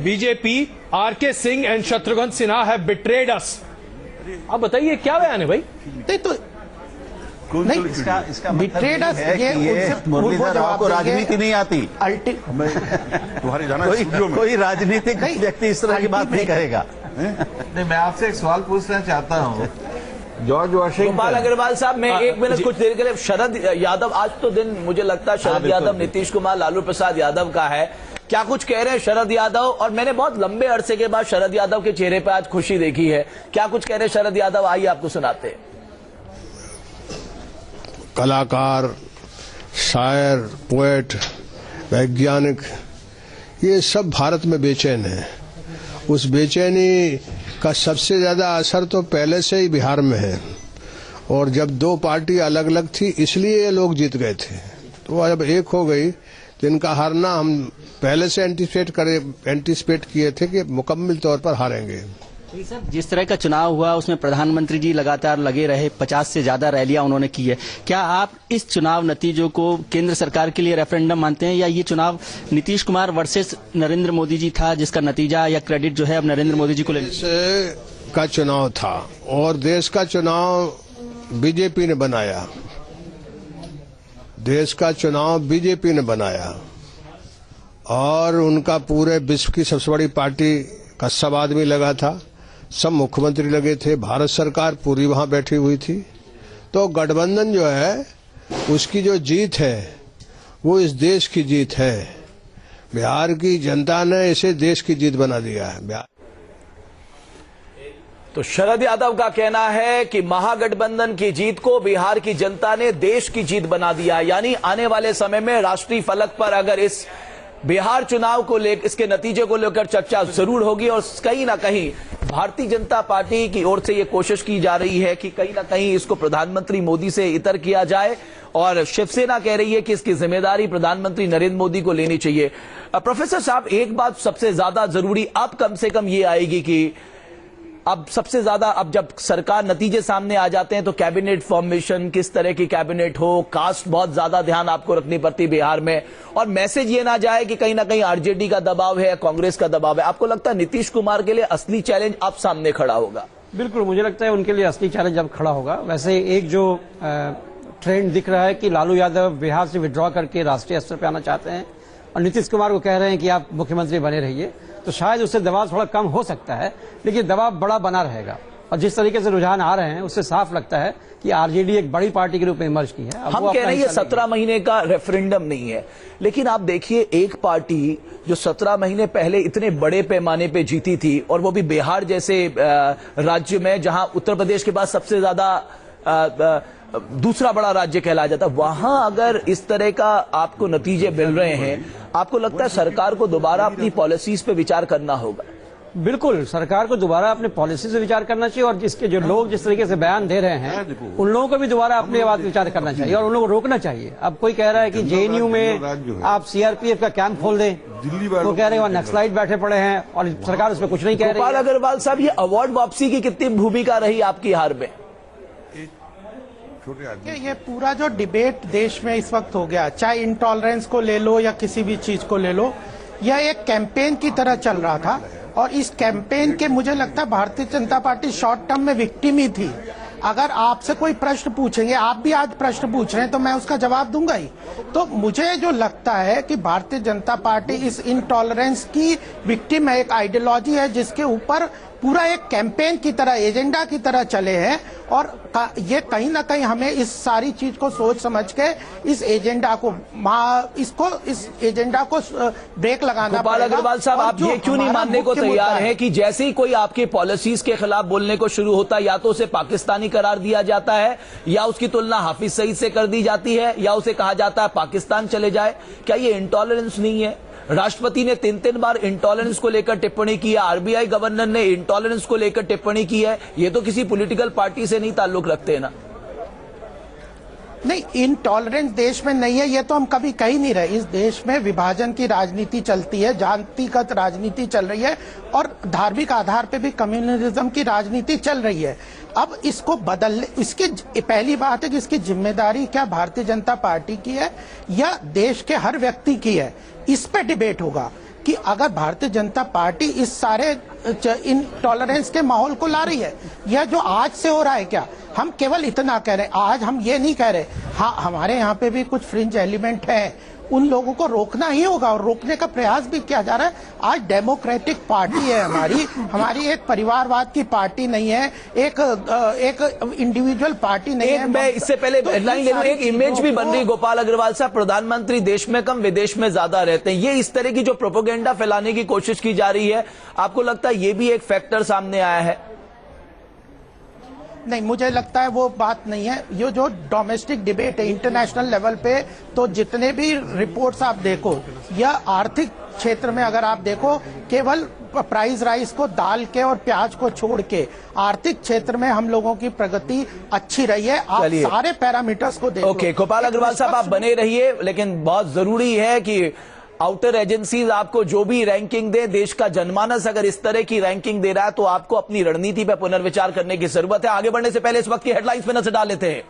BJP, RK Singh and Shatrughan Sinha have betrayed us. अब बताइए क्या बयान है भाई? तो नहीं, इसका मतलब है कि ये मुरलीधर राव को राजनीति नहीं आती। तुम्हारी कोई राजनीतिक व्यक्ति इस तरह की बात नहीं करेगा। नहीं, मैं आपसे एक सवाल पूछना चाहता हूँ। जॉर्ज वाशिंगटन, गोपाल अग्रवाल साहब, मैं एक मिनट कुछ देर के लिए, शरद यादव, आज तो दिन मुझे लगता है शरद यादव, नीतीश कुमार, लालू प्रसाद यादव का है। क्या कुछ कह रहे हैं शरद यादव? और मैंने बहुत लंबे अरसे के बाद शरद यादव के चेहरे पर आज खुशी देखी है। क्या कुछ कह रहे हैं शरद यादव, आइए आपको सुनाते हैं। कलाकार, शायर, पोएट, वैज्ञानिक, ये सब भारत में बेचैन है। उस बेचैनी का सबसे ज्यादा असर तो पहले से ही बिहार में है, और जब दो पार्टी अलग अलग थी इसलिए ये लोग जीत गए थे। तो जब एक हो गई तो इनका हारना हम पहले से एंटिसिपेट किए थे कि मुकम्मल तौर पर हारेंगे। सर, जिस तरह का चुनाव हुआ उसमें प्रधानमंत्री जी लगातार लगे रहे, 50 से ज्यादा रैलियां उन्होंने की है। क्या आप इस चुनाव नतीजों को केंद्र सरकार के लिए रेफरेंडम मानते हैं, या ये चुनाव नीतीश कुमार वर्सेस नरेंद्र मोदी जी था जिसका नतीजा या क्रेडिट जो है अब नरेंद्र मोदी जी को लेना? देश का चुनाव था और देश का चुनाव बीजेपी ने बनाया। देश का चुनाव बीजेपी ने बनाया और उनका पूरे विश्व की सबसे बड़ी पार्टी का सब आदमी लगा था, सब मुख्यमंत्री लगे थे, भारत सरकार पूरी वहां बैठी हुई थी। तो गठबंधन जो है उसकी जो जीत है वो इस देश की जीत है। बिहार की जनता ने इसे देश की जीत बना दिया है। तो शरद यादव का कहना है कि महागठबंधन की जीत को बिहार की जनता ने देश की जीत बना दिया। यानी आने वाले समय में राष्ट्रीय फलक पर अगर इस बिहार चुनाव को लेकर, इसके नतीजे को लेकर चर्चा जरूर होगी, और कहीं ना कहीं भारतीय जनता पार्टी की ओर से यह कोशिश की जा रही है कि कहीं ना कहीं इसको प्रधानमंत्री मोदी से इतर किया जाए, और शिवसेना कह रही है कि इसकी जिम्मेदारी प्रधानमंत्री नरेंद्र मोदी को लेनी चाहिए। प्रोफेसर साहब, एक बात सबसे ज्यादा जरूरी अब कम से कम ये आएगी कि अब सबसे ज्यादा, अब जब सरकार नतीजे सामने आ जाते हैं तो कैबिनेट फॉर्मेशन, किस तरह की कैबिनेट हो, कास्ट बहुत ज्यादा ध्यान आपको रखनी पड़ती है बिहार में, और मैसेज ये ना जाए कि कहीं ना कहीं आरजेडी का दबाव है, कांग्रेस का दबाव है। आपको लगता है नीतीश कुमार के लिए असली चैलेंज अब सामने खड़ा होगा? बिल्कुल, मुझे लगता है उनके लिए असली चैलेंज अब खड़ा होगा। वैसे एक जो ट्रेंड दिख रहा है कि लालू यादव बिहार से विड्रॉ करके राष्ट्रीय स्तर पर आना चाहते हैं और नीतीश कुमार को कह रहे हैं कि आप मुख्यमंत्री बने रहिए, तो शायद उससे दबाव थोड़ा कम हो सकता है, लेकिन दबाव बड़ा बना रहेगा। और जिस तरीके से रुझान आ रहे हैं उससे साफ लगता है कि आरजेडी एक बड़ी पार्टी के रूप में इमर्ज की है। हम कह रहे हैं ये 17 महीने का रेफरेंडम नहीं है, लेकिन आप देखिए एक पार्टी जो 17 महीने पहले इतने बड़े पैमाने पे जीती थी, और वो भी बिहार जैसे राज्य में जहां उत्तर प्रदेश के बाद सबसे ज्यादा दूसरा बड़ा राज्य कहलाया जाता, वहां अगर इस तरह का आपको नतीजे मिल रहे हैं, आपको लगता है सरकार को दोबारा अपनी पॉलिसीज पे विचार करना होगा? बिल्कुल, सरकार को दोबारा अपने पॉलिसी से विचार करना चाहिए, और जिसके जो लोग जिस तरीके से बयान दे रहे हैं उन लोगों को भी दोबारा अपनी बात विचार करना चाहिए और उन लोगों को रोकना चाहिए। अब कोई कह रहा है कि जेएनयू में आप सीआरपीएफ का कैंप खोल दें, वो कह रहे हैं वहां नक्सलाइट बैठे पड़े हैं और सरकार उस पर कुछ नहीं कह रही है। गोपाल अग्रवाल साहब, ये अवार्ड वापसी की कितनी भूमिका रही आपकी हार में? ये पूरा जो डिबेट देश में इस वक्त हो गया, चाहे इंटॉलरेंस को ले लो या किसी भी चीज को ले लो, यह एक कैंपेन की तरह चल रहा था, और इस कैंपेन के मुझे लगता है भारतीय जनता पार्टी शॉर्ट टर्म में विक्टिम ही थी। अगर आपसे कोई प्रश्न पूछेंगे, आप भी आज प्रश्न पूछ रहे हैं, तो मैं उसका जवाब दूंगा ही। तो मुझे जो लगता है कि भारतीय जनता पार्टी इस इनटॉलरेंस की विक्टिम है, एक आइडियोलॉजी है जिसके ऊपर पूरा एक कैंपेन की तरह, एजेंडा की तरह चले हैं, और ये कहीं ना कहीं हमें इस सारी चीज को सोच समझ के इस एजेंडा को इस एजेंडा को ब्रेक लगाना गोपाल अग्रवाल साहब, आप ये क्यों नहीं मानने को तैयार हैं कि जैसे ही कोई आपके पॉलिसीज के खिलाफ बोलने को शुरू होता है, या तो उसे पाकिस्तानी करार दिया जाता है, या उसकी तुलना हाफिज सईद से कर दी जाती है, या उसे कहा जाता है पाकिस्तान चले जाए? क्या ये इंटॉलरेंस नहीं है? राष्ट्रपति ने 3 बार इंटॉलरेंस को लेकर टिप्पणी की है, आरबीआई गवर्नर ने इंटॉलरेंस को लेकर टिप्पणी की है। ये तो किसी पॉलिटिकल पार्टी से नहीं ताल्लुक रखते हैं ना? नहीं, इंटॉलरेंस देश में नहीं है, ये तो हम कभी कह ही नहीं रहे। इस देश में विभाजन की राजनीति चलती है, जातिगत राजनीति चल रही है, और धार्मिक आधार पे भी कम्युनलिज्म की राजनीति चल रही है। अब इसको बदलने, इसकी पहली बात है कि इसकी जिम्मेदारी क्या भारतीय जनता पार्टी की है या देश के हर व्यक्ति की है? इस पे डिबेट होगा कि अगर भारतीय जनता पार्टी इस सारे इन टॉलरेंस के माहौल को ला रही है। यह जो आज से हो रहा है, क्या हम केवल इतना कह रहे हैं, आज हम ये नहीं कह रहे, हाँ हमारे यहाँ पे भी कुछ फ्रिंज एलिमेंट है, उन लोगों को रोकना ही होगा और रोकने का प्रयास भी किया जा रहा है। आज डेमोक्रेटिक पार्टी है हमारी एक परिवारवाद की पार्टी नहीं है, एक इंडिविजुअल पार्टी नहीं है। मैं इससे पहले हेडलाइन ले लूं, एक इमेज भी बन रही गोपाल अग्रवाल साहब, प्रधानमंत्री देश में कम विदेश में ज्यादा रहते हैं, ये इस तरह की जो प्रोपेगेंडा फैलाने की कोशिश की जा रही है, आपको लगता है ये भी एक फैक्टर सामने आया है? नहीं, मुझे लगता है वो बात नहीं है। ये जो डोमेस्टिक डिबेट है इंटरनेशनल लेवल पे, तो जितने भी रिपोर्ट्स आप देखो, या आर्थिक क्षेत्र में अगर आप देखो, केवल प्राइस राइस को दाल के और प्याज को छोड़ के आर्थिक क्षेत्र में हम लोगों की प्रगति अच्छी रही है। आप सारे पैरामीटर्स को देखो। ओके, गोपाल अग्रवाल साहब आप बने रहिए, लेकिन बहुत जरूरी है कि आउटर एजेंसीज आपको जो भी रैंकिंग दे, देश का जनमानस अगर इस तरह की रैंकिंग दे रहा है तो आपको अपनी रणनीति पर पुनर्विचार करने की जरूरत है। आगे बढ़ने से पहले इस वक्त की हेडलाइंस पे नजर डाल लेते हैं।